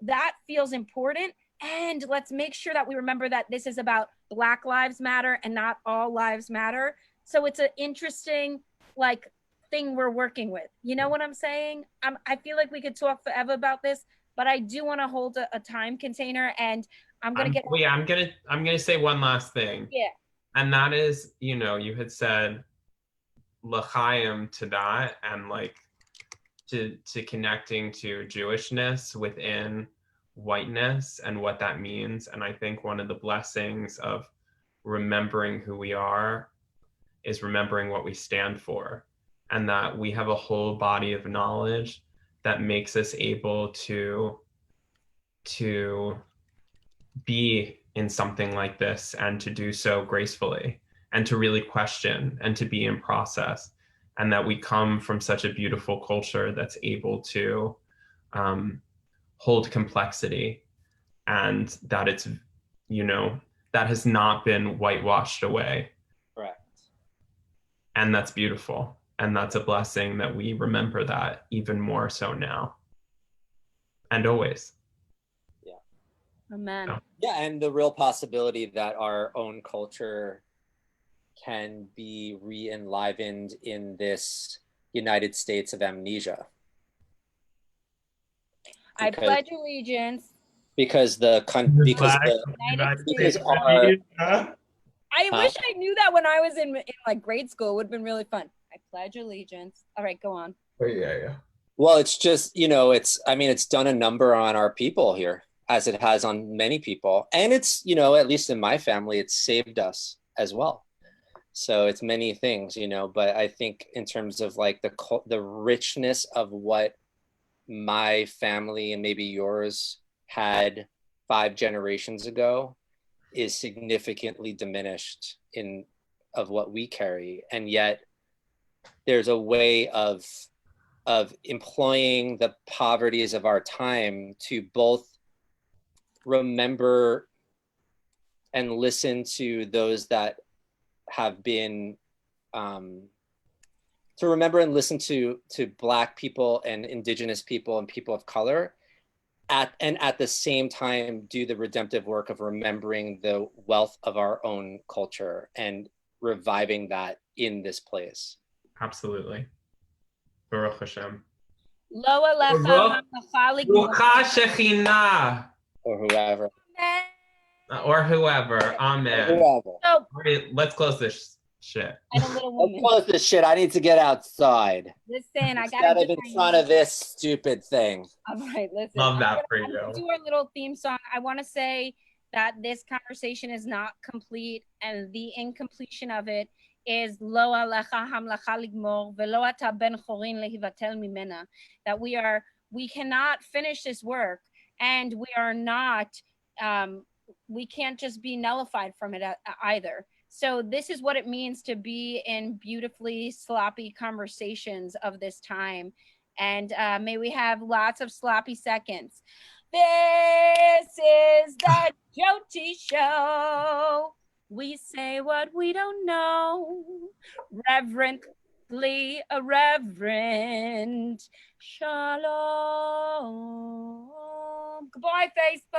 that feels important. And let's make sure that we remember that this is about Black Lives Matter and not all lives matter. So it's an interesting, like, thing we're working with. You know what I'm saying? I feel like we could talk forever about this, but I do want to hold a time container, and I'm gonna say one last thing. Yeah. And that is, you know, you had said l'chaim to that, and like to connecting to Jewishness within whiteness and what that means. And I think one of the blessings of remembering who we are is remembering what we stand for, and that we have a whole body of knowledge that makes us able to be in something like this, and to do so gracefully, and to really question, and to be in process. And that we come from such a beautiful culture that's able to hold complexity, and that it's, you know, that has not been whitewashed away. Correct. And that's beautiful. And that's a blessing that we remember that even more so now. And always. Yeah. Amen. So. Yeah, and the real possibility that our own culture can be re-enlivened in this United States of amnesia. I pledge allegiance. Because I wish I knew that when I was in like grade school. It would have been really fun. I pledge allegiance. All right, go on. Yeah. Well, it's just, you know, it's done a number on our people here, as it has on many people. And it's, you know, at least in my family, it's saved us as well. So it's many things, you know, but I think in terms of like the richness of what my family and maybe yours had 5 generations ago is significantly diminished of what we carry. And yet there's a way of employing the poverties of our time to both remember and listen to those that have been to remember and listen to Black people and Indigenous people and people of color, at the same time do the redemptive work of remembering the wealth of our own culture and reviving that in this place. Absolutely. Baruch Hashem. Lo alecha or whoever. Or whoever. Amen. Whoever. So, right, let's close this shit. And a little woman. Let's close this shit. I need to get outside. Listen, I gotta instead of in front of this stupid thing. All right, listen. Love that for you. Do our little theme song. I want to say that this conversation is not complete, and the incompletion of it is lo alecha hamlacha ligmor velo ata ben chorin lehivatel mimena. That we cannot finish this work, and we are not. We can't just be nullified from it either. So this is what it means to be in beautifully sloppy conversations of this time. And may we have lots of sloppy seconds. This is the Joti Show. We say what we don't know. Reverently irreverent. Shalom. Goodbye, Facebook.